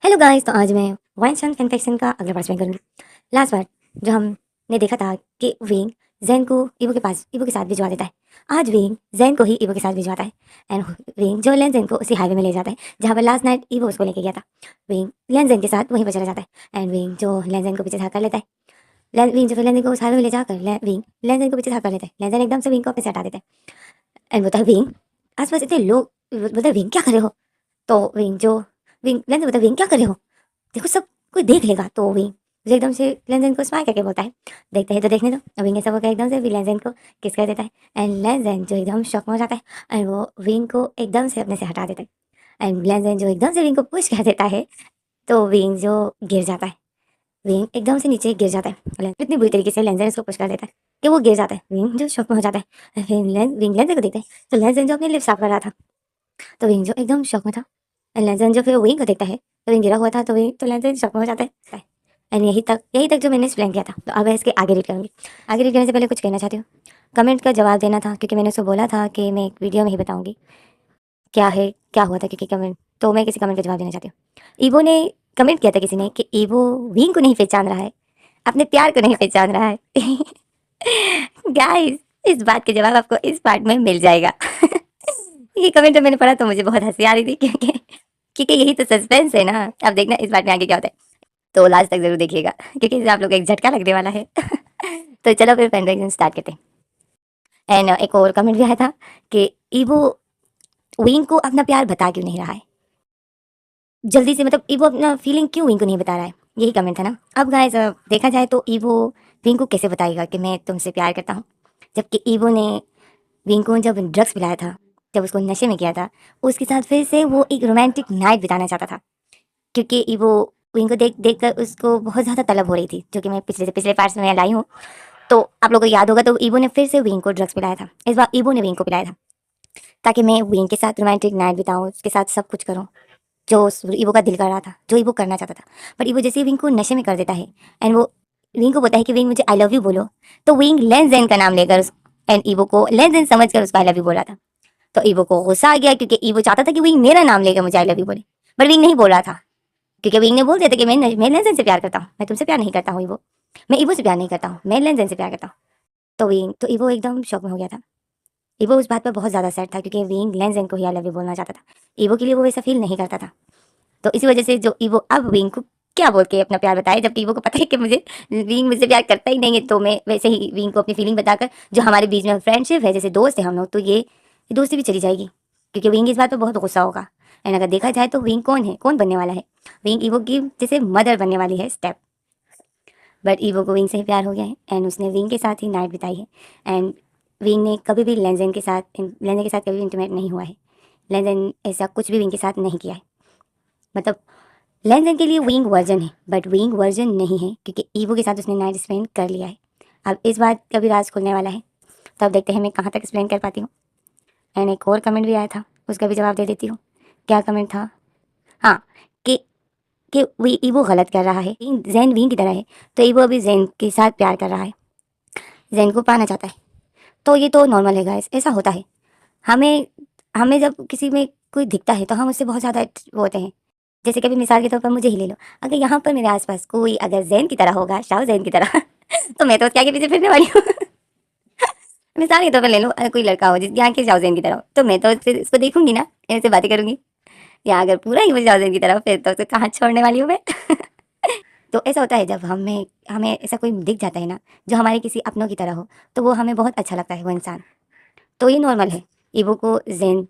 Hello guys, तो आज मैं वाइन सन फैन का अगला पार्ट करूँगी। लास्ट बार जो हमने देखा था कि विंग ज़ेन को ईवो के साथ भिजवा देता है। आज विंग ज़ेन को ही ईवो के साथ भिजवाता है एंड विंग जो लेन ज़ेन को उसी हाईवे में ले जाता है जहाँ पर लास्ट नाइट ईवो उसको लेके गया था। विंग लेन ज़ेन के साथ वहीं पर चला जाता है एंड विंग जो लेन ज़ेन को पीछे से कर लेता है। विंग जो फिर लेन ज़ेन को उस हाईवे में ले जाकर विंग लेन ज़ेन को पीछे से कर लेता है। लेन ज़ेन एकदम से विंग को अपने से हटा देता है एंड बोलता है विंग आस-पास इतने लोग, बोलता है विंग क्या कर रहे हो? तो विंग लेन ज़ेन बोलता है विंग क्या कर रहे हो? देखो सब कोई देख लेगा। तो विंग मुझे एकदम से लेनज़ेन को स्माइल करके बोलता है, देखते हैं तो देखने दो। और विंग ऐसा बोलकर एकदम से भी लेनज़ेन को किस कर देता है एंड लेनज़ेन जो एकदम शॉक में हो जाता है एंड वो विंग को एकदम से अपने से हटा देता है एंड लेनज़ेन जो एकदम से विंग को पुश कर देता है तो विंग जो गिर जाता है। विंग एकदम से नीचे गिर जाता है। इतनी बुरी तरीके से लेनज़ेन उसको पुश कर देता है कि वो गिर जाता है। विंग जो शॉक में हो जाता है। फिर विंग लेनज़ेन को देखता है तो लेनज़ेन जो अपने लिप्स साफ कर रहा था, तो विंग जो एकदम शॉक में था। लेनज़ेन जो फिर विंग को देखता है तो विंग गिरा हुआ था, तो विंग तो लेनज़ेन शॉक में हो जाता है। एंड यही तक जो मैंने एक्सप्लेन किया था। तो अब मैं इसके आगे रीड करूँगी। आगे रीड करने से पहले कुछ कहना चाहती हूँ। कमेंट का जवाब देना था क्योंकि मैंने उसको बोला था कि मैं एक वीडियो में ही बताऊँगी क्या है, क्या हुआ था, क्योंकि कमेंट तो मैं किसी कमेंट का जवाब देना चाहती हूँ। ईवो ने कमेंट किया था किसी ने कि ईवो विंग को नहीं पहचान रहा है, अपने प्यार को नहीं पहचान रहा है। गाइस, इस बात के जवाब आपको इस पार्ट में मिल जाएगा। ये कमेंट मैंने पढ़ा तो मुझे बहुत हँसी आ रही थी क्योंकि यही तो सस्पेंस है ना। अब देखना इस पार्ट में आगे क्या होता है। तो लास्ट तक ज़रूर देखिएगा क्योंकि इससे आप लोग को एक झटका लगने वाला है। तो चलो फिर फैन रिएक्शन स्टार्ट करते हैं। एंड एक और कमेंट भी आया था कि ईवो विंग को अपना प्यार बता क्यों नहीं रहा है जल्दी से, मतलब ईवो अपना फीलिंग क्यों विंग को नहीं बता रहा है। यही कमेंट था ना। अब गाइस देखा जाए तो ईवो विंग को कैसे बताएगा कि मैं तुमसे प्यार करता हूँ, जबकि ईवो ने विंग को जब ड्रग्स पिलाया था, जब उसको नशे में किया था, उसके साथ फिर से वो एक रोमांटिक नाइट बिताना चाहता था क्योंकि ईवो विंग को देख देख कर उसको बहुत ज़्यादा तलब हो रही थी, जो कि मैं पिछले पार्ट्स में लाई हूँ। तो आप लोगों को याद होगा तो ईवो ने फिर से विंग को ड्रग्स पिलाया था। इस बार ईवो ने विंग को पिलाया था ताकि मैं विंग के साथ रोमांटिक नाइट बिताऊँ, उसके साथ सब कुछ करूँ जो ईवो का दिल कर रहा था, जो ईवो करना चाहता था। बट ईवो जैसे ही विंग को नशे में कर देता है एंड वो विंग को बोलता है कि विंग मुझे आई लव यू बोलो, तो विंग लेनज़ेन का नाम लेकर एंड ईवो को लेनज़ेन समझ कर उसको आई लव यू बोला था। तो ईवो को गुस्सा आ गया क्योंकि ईवो चाहता था कि विंग मेरा नाम लेकर मुझे आई लव यू बोले, बट विंग नहीं बोल रहा था क्योंकि विंग ने बोल दिया था कि मैं लेनज़ेन से प्यार करता हूँ, मैं तुमसे प्यार नहीं करता हूँ ईवो, मैं ईवो से प्यार नहीं करता हूँ, मैं लेनज़ेन से प्यार करता हूँ। तो ईवो एकदम शॉक में हो गया था। ईवो उस बात पर बहुत ज़्यादा सैड था क्योंकि विंग लेनज़ेन को ही आई लव यू बोलना चाहता था। ईवो के लिए वो वैसा फील नहीं करता था। तो इसी वजह से जो ईवो अब विंग को क्या बोल के अपना प्यार बताए, जबकि ईवो को पता है कि विंग मुझसे प्यार करता ही नहीं है, तो मैं वैसे ही विंग को अपनी फीलिंग बताकर जो हमारे बीच में फ्रेंडशिप है, जैसे दोस्त है हम लोग, तो ये दोस्ती भी चली जाएगी क्योंकि विंग इस बात पर बहुत गुस्सा होगा। एंड अगर देखा जाए तो विंग कौन है, कौन बनने वाला है, विंग ईवो की जैसे मदर बनने वाली है, स्टेप। बट ईवो को विंग से ही प्यार हो गया है एंड उसने विंग के साथ ही नाइट बिताई है। एंड विंग ने कभी भी लेनज़ेन के साथ कभी भी इंटीमेट नहीं हुआ है। लेनज़ेन ऐसा कुछ भी विंग के साथ नहीं किया है। मतलब लेनज़ेन के लिए विंग वर्जन है बट विंग वर्जन नहीं है क्योंकि ईवो के साथ उसने नाइट स्पेंड कर लिया है। अब इस बात का भी राज खुलने वाला है, तो अब देखते हैं मैं कहाँ तक एक्सप्लेन कर पाती हूँ। एंड एक और कमेंट भी आया था, उसका भी जवाब दे देती हूँ। क्या कमेंट था? हाँ, कि कि ईवो गलत कर रहा है, जैन विंग की तरह है, तो ईवो अभी जैन के साथ प्यार कर रहा है, जैन को पाना चाहता है। तो ये तो नॉर्मल है गाइस, ऐसा होता है। हमें हमें जब किसी में कोई दिखता है तो हम उससे बहुत ज़्यादा वो होते हैं। जैसे कभी मिसाल के तौर पर मुझे ही ले लो, अगर यहाँ पर मेरे आसपास कोई अगर जैन की तरह होगा, शाओ जैन की तरह, तो मैं तो उसके आगे पीछे फिरने वाली हूँ। मिसाल के तौर पर ले लो, अगर कोई लड़का हो जिसकी आंखें शाओ जैन की तरह हो, तो मैं तो उसको देखूंगी ना, ऐसे बातें करूंगी। या अगर पूरा ही वो शाओ जैन की तरह हो, फिर तो उसे कहाँ छोड़ने वाली हूँ मैं। तो ऐसा होता है जब हमें हमें ऐसा कोई दिख जाता है ना जो हमारे किसी अपनों की तरह हो, तो वो हमें बहुत अच्छा लगता है वो इंसान। तो ये नॉर्मल है। ईवो को जैन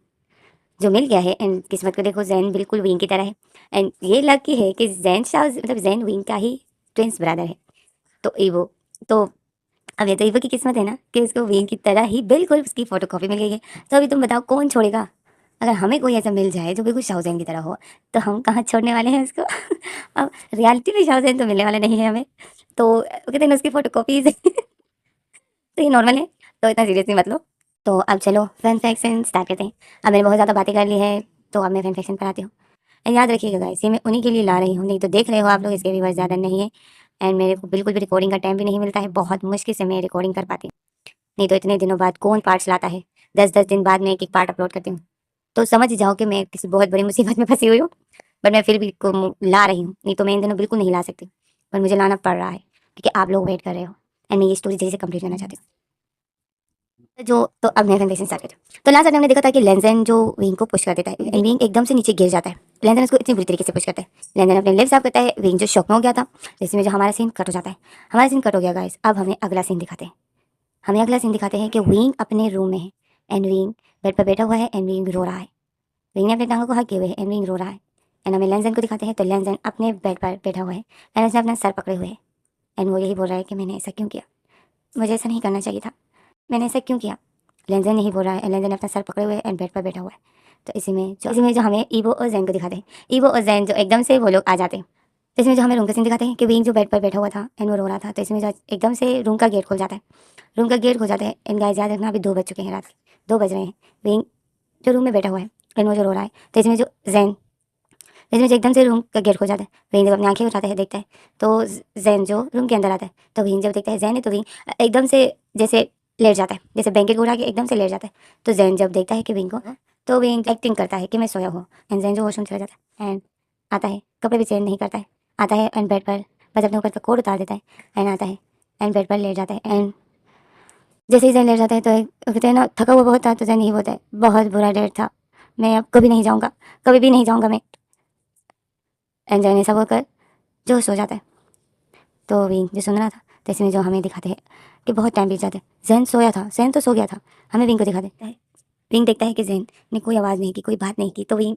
जो मिल गया है एंड किस्मत को देखो जैन बिल्कुल विंग की तरह है। एंड ये लकी है कि जैन शाह मतलब जैन विंग का ही ट्विंस ब्रदर है। तो ईवो तो अब ये तो ईवो की किस्मत है ना कि उसको विंग की तरह ही बिल्कुल उसकी फोटोकॉपी मिल गई है। तो अभी तुम बताओ कौन छोड़ेगा? अगर हमें कोई ऐसा मिल जाए जो बिल्कुल शाहजैन की तरह हो, तो हम कहाँ छोड़ने वाले हैं उसको। अब रियलिटी में शाहजैन तो मिलने वाला नहीं है हमें, तो वो कहते हैं ना उसकी फोटोकॉपीज। तो ये नॉर्मल है, तो इतना सीरियसली मत लो। तो अब चलो फैन फैक्शन स्टार्ट करते हैं। अब मैंने बहुत ज़्यादा बातें कर ली है, तो अब मैं फैन फैक्शन पर आती हूँ। एंड याद रखिएगा गाइस, ये मैं उन्हीं के लिए ला रही हूँ, नहीं तो देख रहे हो आप लोग इसके व्यूअर्स ज़्यादा नहीं है। एंड मेरे को बिल्कुल भी रिकॉर्डिंग का टाइम भी नहीं मिलता है, बहुत मुश्किल से मैं रिकॉर्डिंग कर पाती हूँ। नहीं तो इतने दिनों बाद कौन पार्ट्स लाता है, 10-10 दिन बाद मैं एक एक पार्ट अपलोड करती हूँ। तो समझ ही जाओ कि मैं किसी बहुत बड़ी मुसीबत में फंसी हुई हूँ। बट मैं फिर भी ला रही हूँ, नहीं तो मैं इन दिनों बिल्कुल नहीं ला सकती, पर मुझे लाना पड़ रहा है क्योंकि आप लोग वेट कर रहे हो एंड मैं ये स्टोरी जल्दी से कंप्लीट करना चाहती हूँ। तो अब मैं कन्वेंशन स्टार्ट करती हूँ। तो लास्ट टाइम हमने देखा था कि लेंजन जो विंग को पुश कर देता है एंड विंग एकदम से नीचे गिर जाता है। लेंजन उसको इतनी बुरी तरीके से पुश करता है। लेंजन अपने लिप्स साफ करता है, विंग जो शॉक में हो गया था, जैसे में जो हमारा सीन कट हो जाता है। हमारा सीन कट हो गया गाइस। अब हमें अगला सीन दिखाते हैं। हमें अगला सीन दिखाते हैं कि विंग अपने रूम में है एंड विंग बेड पर बैठा हुआ है एंड विंग रो रहा है। विंग ने अपने टांगों को हक किए हुए है एंड विंग रो रहा है। एंड हमें लेंजन को दिखाते हैं तो लेंजन अपने बेड पर बैठा हुआ है एंड उसने अपना सर पकड़े हुए है एंड वो यही बोल रहा है कि मैंने ऐसा क्यों किया, मुझे ऐसा नहीं करना चाहिए था, मैंने ऐसा क्यों किया। लेंजन यही बोल रहा है, लेंजन अपना सर पकड़े हुए एंड बेड पर बैठा हुआ है। तो इसी में जो हमें ईवो और जैन को दिखाते हैं। ईवो और जैन जो एकदम से वो लोग आ जाते हैं। तो इसमें जो हमें रूम का सीन दिखाते हैं कि विंग जो बेड पर बैठा हुआ था एंड वो रो रहा था, तो इसमें जो एकदम से रूम का गेट खुल जाता है। रूम का गेट खुल जाता है एंड गाइस याद रखना अभी 2 बज चुके हैं, रात के 2 बज रहे हैं। विंग जो रूम में बैठा हुआ है एंड वो जो रो रहा है, तो इसमें जो एकदम से रूम का गेट खुल जाता है। विंग जब अपनी आंखें उठाता है देखता है तो जैन जो रूम के अंदर आता है, तो विंग जब देखता है जैन है तो विंग एकदम से जैसे लेट जाता है, जैसे ब्लैंकेट को उठा के एकदम से लेट जाता है। तो जैन जब देखता है कि विंग को, तो विंग एक्टिंग करता है कि मैं सोया हूँ एंड जैन जो वॉशरूम चला जाता है एंड आता है, कपड़े भी चेंज नहीं करता है, आता है एंड बेड पर बस अपने ऊपर का कोट उतार देता है एंड आता है एंड बेड पर लेट जाता है। एंड जैसे ही जैन लेट जाता है तो कहते हैं ना थका हुआ बहुत था, तो जैन यही बोलता है बहुत बुरा डेट था, मैं अब कभी नहीं जाऊँगा, कभी भी नहीं जाऊँगा मैं। एंड जैन ऐसा बोलकर जो सो जाता है। तो विंग जो सुन रहा था, तो इसमें जो हमें दिखाते हैं कि बहुत टाइम बीत जाता है। जैन सोया था, जैन तो सो गया था, हमें विंग को दिखा देता है। विंग देखता है कि जैन ने कोई आवाज़ नहीं की, कोई बात नहीं की, तो विंग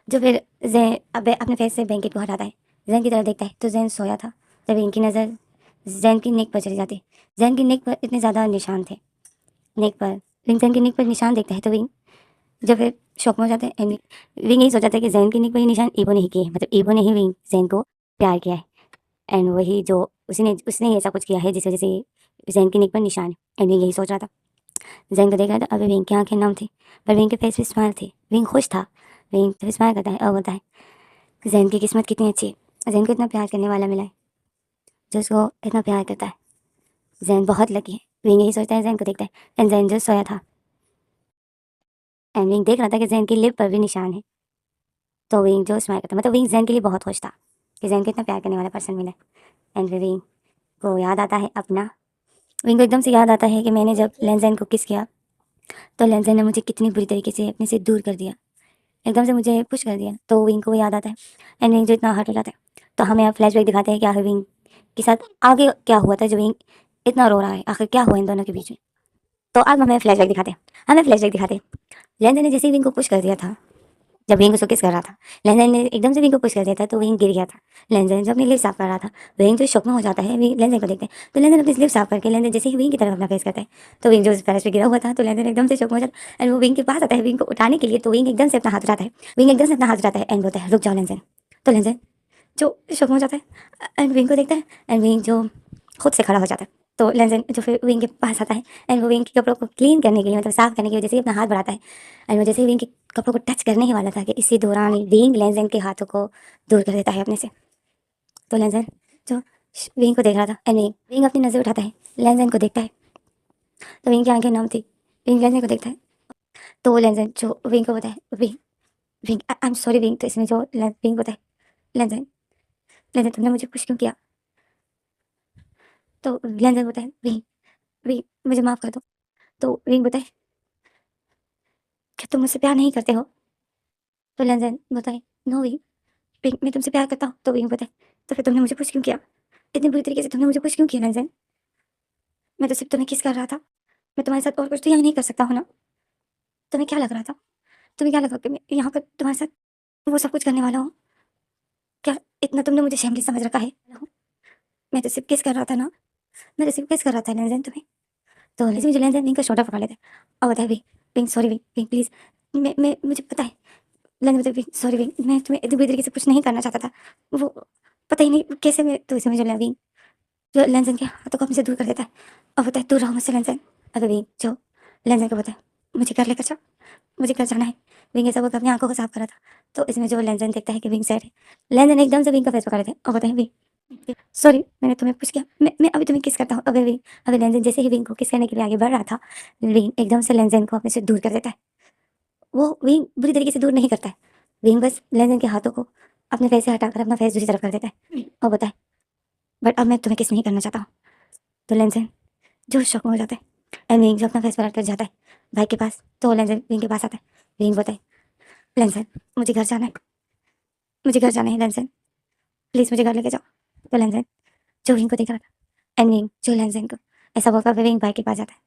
जो फिर जैन अब अपने फेस से ब्लैंकेट को हटाता है, जैन की तरफ देखता है तो जैन सोया था। जब विंग की नज़र जैन की नेक पर चली जाती है, जैन की नेक पर इतने ज़्यादा निशान थे, नेक पर विंग जैन की नेक पर निशान देखता है, तो विंग जब फिर शौक में हो जाता है एंड विंग यही सोचा था कि जैन की नेक पर ये निशान ईवो ने ही किए हैं, मतलब ईवो ने ही विंग जैन को प्यार किया है एंड वही जो उसने ही ऐसा कुछ किया है जिस वजह से जैन की नेक पर निशान है। एंड विंग यही सोच रहा था। जैन को देख रहा था, अभी विंग की आंखें नम थी पर विंग के फेस पे स्माइल थी, विंग खुश था। विंग जब स्माइल करता है और बोलता है जैन की किस्मत कितनी अच्छी है, जैन को इतना प्यार करने वाला मिला है जो उसको इतना प्यार करता है, जैन बहुत लकी है। विंग यही सोचता है, जैन को देखता है एंड जैन जो सोया था एंड विंग देख रहा था कि जैन की लिप पर भी निशान है। तो विंग जो स्माइल करता है, मतलब विंग जैन के लिए बहुत खुश था कि जैन को इतना प्यार करने वाला पर्सन मिला। एंड फिर विंग को याद आता है अपना, विंग को एकदम से याद आता है कि मैंने जब लेंजन को किस किया तो लेंजन ने मुझे कितनी बुरी तरीके से अपने से दूर कर दिया, एकदम से मुझे पुश कर दिया। तो विंग को वो याद आता है एंड विंग जो इतना हर्ट हो जाता है। तो हमें अब फ्लैशबैक दिखाते हैं कि आखिर विंग के साथ आगे क्या हुआ था जो विंग इतना रो रहा है, आखिर क्या हुआ इन दोनों के बीच में। तो अब हमें फ्लैशबैक दिखाते हैं। लेंजन ने जैसे ही विंग को पुश कर दिया था, जब विंग उसको किस कर रहा था, लेंजन ने एकदम से विंग को पुश कर दिया था तो विंग गिर गया था। लेंजन जब अपनी लिप साफ कर रहा था, विंग जो शौक में हो जाता है, विंग लेंजन को देखते हैं तो लेंजन अपनी लिप साफ करके लेंजन जैसे ही विंग की तरफ अपना फेस करता है, तो विंग जो फर्श पे गिरा हुआ था, तो लेंजन एकदम से शौक में हो जाता है एंड वो विंग के पास आता है विंग को उठाने के लिए। तो विंग एकदम से अपना हाथ उठाता है, एंड बोलता है रुक जाओ लेंजन। तो लेंजन जो शौक में हो जाता है एंड विंग को देखता है एंड विंग जो खुद से खड़ा हो जाता है। तो लेंजन जो फिर विंग के पास आता है एंड वो विंग के कपड़ों को क्लीन करने के लिए, मतलब साफ करने के लिए जैसे ही अपना हाथ बढ़ाता है एंड वो जैसे ही विंग के कपड़ों को टच करने ही वाला था कि इसी दौरान विंग लेंजन के हाथों को दूर कर देता है अपने से। तो लेंजन जो विंग को देख रहा था एंड विंग अपनी नज़र उठाता है, लेंजन को देखता है तो विंग की आंखें नम थी, विंग लेंजन को देखता है तो लेंजन जो विंग को बताए wing wing I am sorry wing. तो इसमें जो विंग बताए लेंजन लेंजन तुमने मुझे पुश क्यों किया। तो लेंजन बताए विंग विंग मुझे माफ़ कर दो। तो विंग बताए क्या तुम मुझसे प्यार नहीं करते हो। तो लेंजन बताए नो विंग, विंग मैं तुमसे प्यार करता हूँ। तो विंग बताए तो फिर तुमने मुझे पुश क्यों किया, इतनी बुरी तरीके से तुमने मुझे पुश क्यों किया लेंजन, मैं तो सिर्फ तुम्हें किस कर रहा था, मैं तुम्हारे साथ और कुछ तो यहाँ नहीं कर सकता हूँ ना। तुम्हें क्या लग रहा था, तुम्हें क्या लगा कि मैं यहाँ पर तुम्हारे साथ वो सब कुछ करने वाला हूँ, क्या इतना तुमने मुझे शेमलेस समझ रखा है। मैं तो सिर्फ किस कर रहा था ना, मैं तो सिर्फ किस कर रहा था लेंजन तुम्हें। तो लेकिन मुझे लेंजन विंग का शोल्डर पकड़ लेता है और बताए wing wing sorry wing wing please, मैं मुझे पता है। लेंजन बताए विंग सॉरी विंग, मैं तुम्हें इतनी बुरी तरीके से कुछ नहीं करना चाहता था, वो पता ही नहीं कैसे मैं। तो इसे मुझे विंग जो लेंजन के हाथों को अपने से दूर कर देता है और बताए दूर रहो मुझसे लेंजन। अगर विंग जो लेंजन को बताए मुझे घर लेकर जाओ, मुझे घर जाना है। विंग ऐसा बोलकर अपनी आंखों को साफ कर रहा था। तो इसमें जो लेंजन देखता है कि विंग सैड है, लेंजन एकदम से विंग का फेस पकड़ लेते हैं और बताए विंग सॉरी मैंने तुम्हें पूछ किया, मैं अभी तुम्हें किस करता हूँ। अभी विंग अभी लेंजन जैसे ही विंग को किस करने के लिए आगे बढ़ रहा था, विंग एकदम से लेंजन को अपने से दूर कर देता है। वो विंग बुरी तरीके से दूर नहीं करता है, विंग बस लेन के हाथों को अपने फेस से हटाकर अपना फेस दूसरी तरफ कर देता है और बताए, बट अब मैं तुम्हें किस नहीं करना चाहता हूँ। तो लेंसन जो शौक में हो जाता है एंड विंग जो अपना फेस पलट कर जाता है भाई के पास, तो लेंसन विंग के पास आता है। विंग बताए, लेंसन मुझे घर जाना है, मुझे घर जाना है लेंसन, प्लीज़ मुझे घर लेके जाओ। तो लेंसन जो विंग को देख रहा था एंड विंग जो लेंसन को ऐसा बोलकर विंग भाई के पास जाता है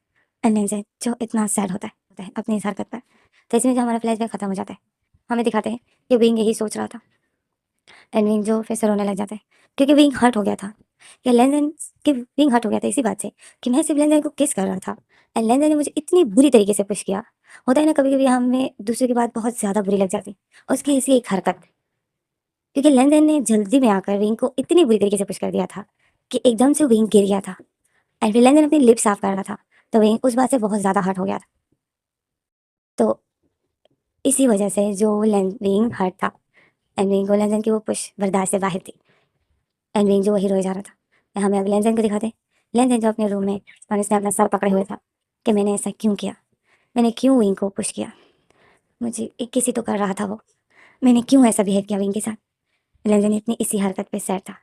एंड लेंसन जो इतना सैड होता है अपनी इस हरकत पर। तो इसमें जो हमारा फ्लैशबैक खत्म हो जाता है, हमें दिखाते हैं कि विंग यही सोच रहा था एंड विंग जो फिर से रोने लग जाता है क्योंकि विंग हर्ट हो गया था। या लेनदेन कि विंग हर्ट हो गया था इसी बात से कि मैं सिर्फ लेनदेन को किस कर रहा था एंड लेनदेन ने मुझे इतनी बुरी तरीके से पुश किया। होता है ना कभी कभी हमें दूसरे की बात बहुत ज़्यादा बुरी लग जाती है उसकी इसी एक हरकत, क्योंकि लेनदेन ने जल्दी में आकर विंग को इतनी बुरी तरीके से पुश कर दिया था कि एकदम से विंग गिर गया था एंड फिर लेनदेन अपनी लिप साफ कर रहा था, तो विंग उस बात से बहुत ज़्यादा हर्ट हो गया था। तो इसी वजह से जो विंग हर्ट था एंड विंग को लेनदेन की वो पुश बर्दाश्त से बाहर थी एंड विंग जो वही रोए जा रहा था। हमें अब लेनदेन को दिखाते, लेनदेन जो अपने रूम में और उसने अपना सर पकड़े हुए था कि मैंने ऐसा क्यों किया, मैंने क्यों विंग को पुश किया, मुझे एक किसी तो कर रहा था वो, मैंने क्यों ऐसा बिहेव किया विंग के साथ। लेनदेन इतनी इसी हरकत पे सैड था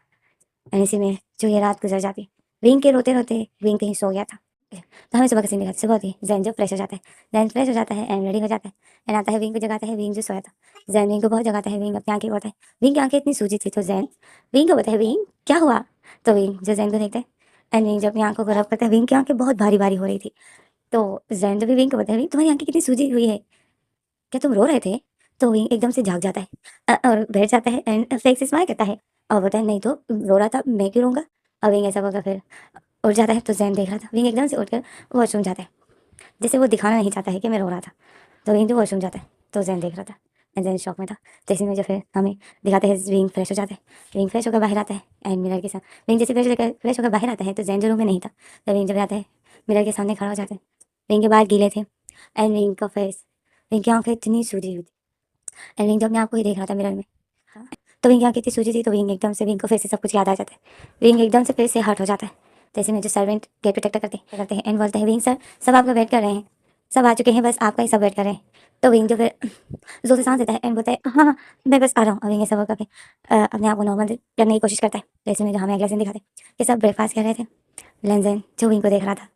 एंड इसी में जो ये रात गुजर जाती, विंग के रोते रोते विंग कहीं सो गया था। तो हमें सुबह का सीन दिखाते, सुबह होती जैन जो फ्रेश हो जाता है, जैन फ्रेश हो जाता है एंड रेडी हो जाता है एंड आता है विंग को जगाता है, विंग जो सोया था। जैन विंग को बहुत जगाता है, विंग अपनी आंखें खोलता है, विंग की आंखें इतनी सूजी थी तो जैन विंग को बताए विंग क्या हुआ। तो विंग जो जैन को देखते हैं एंड विंग जब अपनी आंखों को रब करता है, विंग की आंखें बहुत भारी भारी हो रही थी। तो जैन जो भी विंग को बताए विंग तुम्हारी आंखें कितनी सूजी हुई है, क्या तुम रो रहे थे। तो विंग एकदम से जाग जाता है और बैठ जाता है एंड फेक से स्माइल करता है और बोलता है नहीं तो रो रहा था मैं क्यों रोऊंगा। और विंग ऐसा बोलकर फिर उठ जाता है। तो जैन देख रहा था, विंग एकदम से उठकर वॉशरूम जाता है, जैसे वो दिखाना नहीं चाहता है कि मैं रो रहा था। तो विंग जो वॉशरूम जाता है तो जैन देख रहा था एंड जैन शॉक में था। तो इसी में जो फिर हमें दिखाते हैं विंग फ्रेश हो जाता है, विंग फ्रेश होकर बाहर आता है एंड मिरर के साथ विंग जैसे फ्रेश होकर बाहर आता है तो जैन जो रूम में नहीं था। तो विंग जब आता है मिरर के सामने खड़ा हो जाता है, विंग के बाल गीले थे एंड विंग का फेस, विंग की आंखें इतनी सूजी हुई थी एंड विंग जब अपने आप को ही देख रहा था मिरर में, तो विंग की आंखें इतनी सूजी थी तो विंग एकदम से विंग को फिर से सब कुछ याद आ जाता है, विंग एकदम से फिर से हर्ट हो जाता है। तो ऐसे में जो सर्वेंट गेट पे टक करते हैं एंड बोलते हैं विंग सर सब आपका वेट कर रहे हैं, सब आ चुके हैं बस आपका ही सब वेट कर रहे हैं। तो विंग जो फिर जोर से सांस देता है एंड बोलता है हाँ हाँ मैं बस आ रहा हूँ। और विंग ऐसा बोल करके अपने आप को नॉर्मल करने की कोशिश करता है। तो ऐसे में जो हमें अगला सीन दिखाते हैं कि सब ब्रेकफास्ट कर रहे थे, लेंजन जो विंग को देख रहा था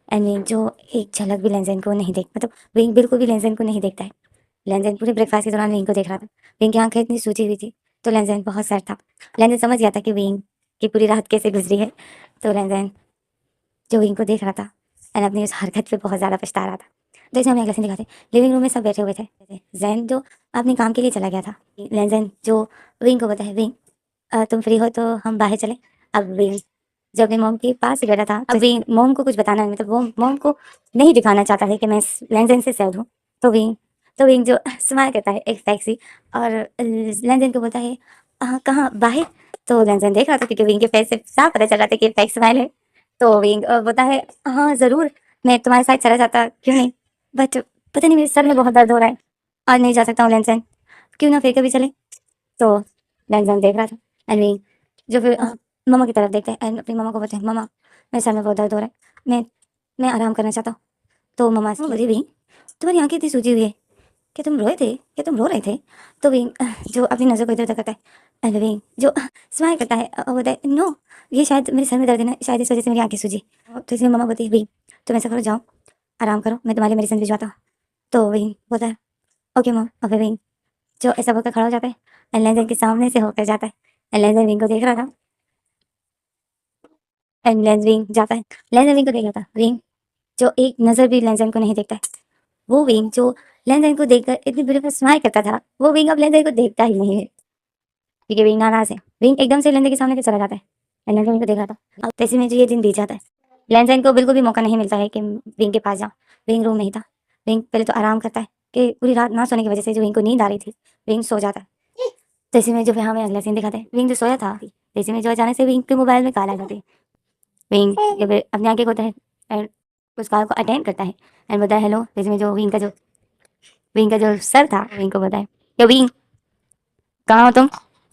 एंड विंग जो एक झलक भी लेंजन को नहीं देख, मतलब विंग बिल्कुल भी लेंजन को नहीं देखता है। लेंजन पूरे ब्रेकफास्ट के दौरान विंग को देख रहा था, विंग की आंखें इतनी सूजी हुई थी तो लेंजन बहुत सैड था। लेंजन समझ गया था कि विंग की पूरी रात कैसे गुजरी है। तो लेंजन जो विंग को देख रहा था एंड अपनी उस हरकत पे बहुत ज़्यादा पछता रहा था। तो इसे हमें अगला सीन दिखाते, लिविंग रूम में सब बैठे हुए थे, जैन जो अपने काम के लिए चला गया था। लेंजन जो विंग को बताए विंग तुम फ्री हो तो हम बाहर चले। अब विंग जब अपनी मोम के पास ही बैठा था, अब विंग मोम को कुछ बताना, मतलब वो मोम को नहीं दिखाना चाहता है कि मैं लेंजन से सैड हूँ। तो विंग जो स्माइल करता है एक फैक्सी और लेंजन को बोलता है कहाँ बाहर। तो लेंजन देख रहा था क्योंकि विंग के फेस से साफ पता चल रहा था कि फेक स्माइल है। तो विंग बोलता है हाँ ज़रूर मैं तुम्हारे साथ चला जाता क्यों नहीं, बट पता नहीं मेरे सर में बहुत दर्द हो रहा है, आज नहीं जा सकता हूँ लेंजन, क्यों ना फिर कभी चले। तो लेंजन देख रहा था एंड विंग जो फिर मम्मा की तरफ देखते हैं एंड अपनी मम्मा को बोलते हैं मम्मा मेरे सर में बहुत दर्द हो रहा है, मैं आराम करना चाहता हूँ। तो मम्मा बोली विंग तुम्हारी आंखें इतनी सूजी हुई है, क्या तुम रोए थे, क्या तुम रो रहे थे। तो विंग जो अपनी नज़र को इधर उधर करता है एंड विंग जो स्माइल करता है और बोलता है नो ये शायद मेरे सर में दर्द है ना, शायद इस वजह से मेरी आंखें सूजी। तो इसलिए मम्मा बोलती है विंग तुम ऐसा करो जाओ आराम करो मैं तुम्हारे मेडिसिन भिजवाता हूँ। तो विंग बोलता है ओके मॉम। और फिर विंग जो ऐसा बोलकर खड़ा हो जाता है एंड लेंजन के सामने से होकर जाता है एंड लेंजन विंग को देख रहा था एंड विंग जाता है, लेंजन विंग को देख रहा था, विंग जो एक नज़र भी लेंजन को नहीं देखता है। वो विंग जो लेंजन को देखकर इतनी ब्यूटीफुल स्माइल करता था वो विंग अब लेंजन को देखता ही नहीं है क्योंकि विंग नाराज है। विंग एकदम से लेंजन के सामने से चला जाता है एंड लेंजन विंग को देख रहा था। अब तैसे में जो ये दिन बीत जाता है, लेंजन को बिल्कुल भी मौका नहीं मिलता है कि विंग के पास जाओ। विंग रूम नहीं था, विंग पहले तो आराम करता है कि पूरी रात ना सोने की वजह से जो विंग को नींद आ रही थी विंग सो जाता है। तो इसी में जो फिर हमें अगला सीन दिखाते हैं, विंग जो सोया था तो इसी में जो अचानक से विंग के मोबाइल में कॉल आ जाती है। विंग जो फिर अपनी आंखें खोलता है एंड उस कॉल को अटेंड करता है एंड बताया हेलो। तो इसमें जो विंग का जो सर था विंग को बताए क्या विंग कहाँ हो तुम।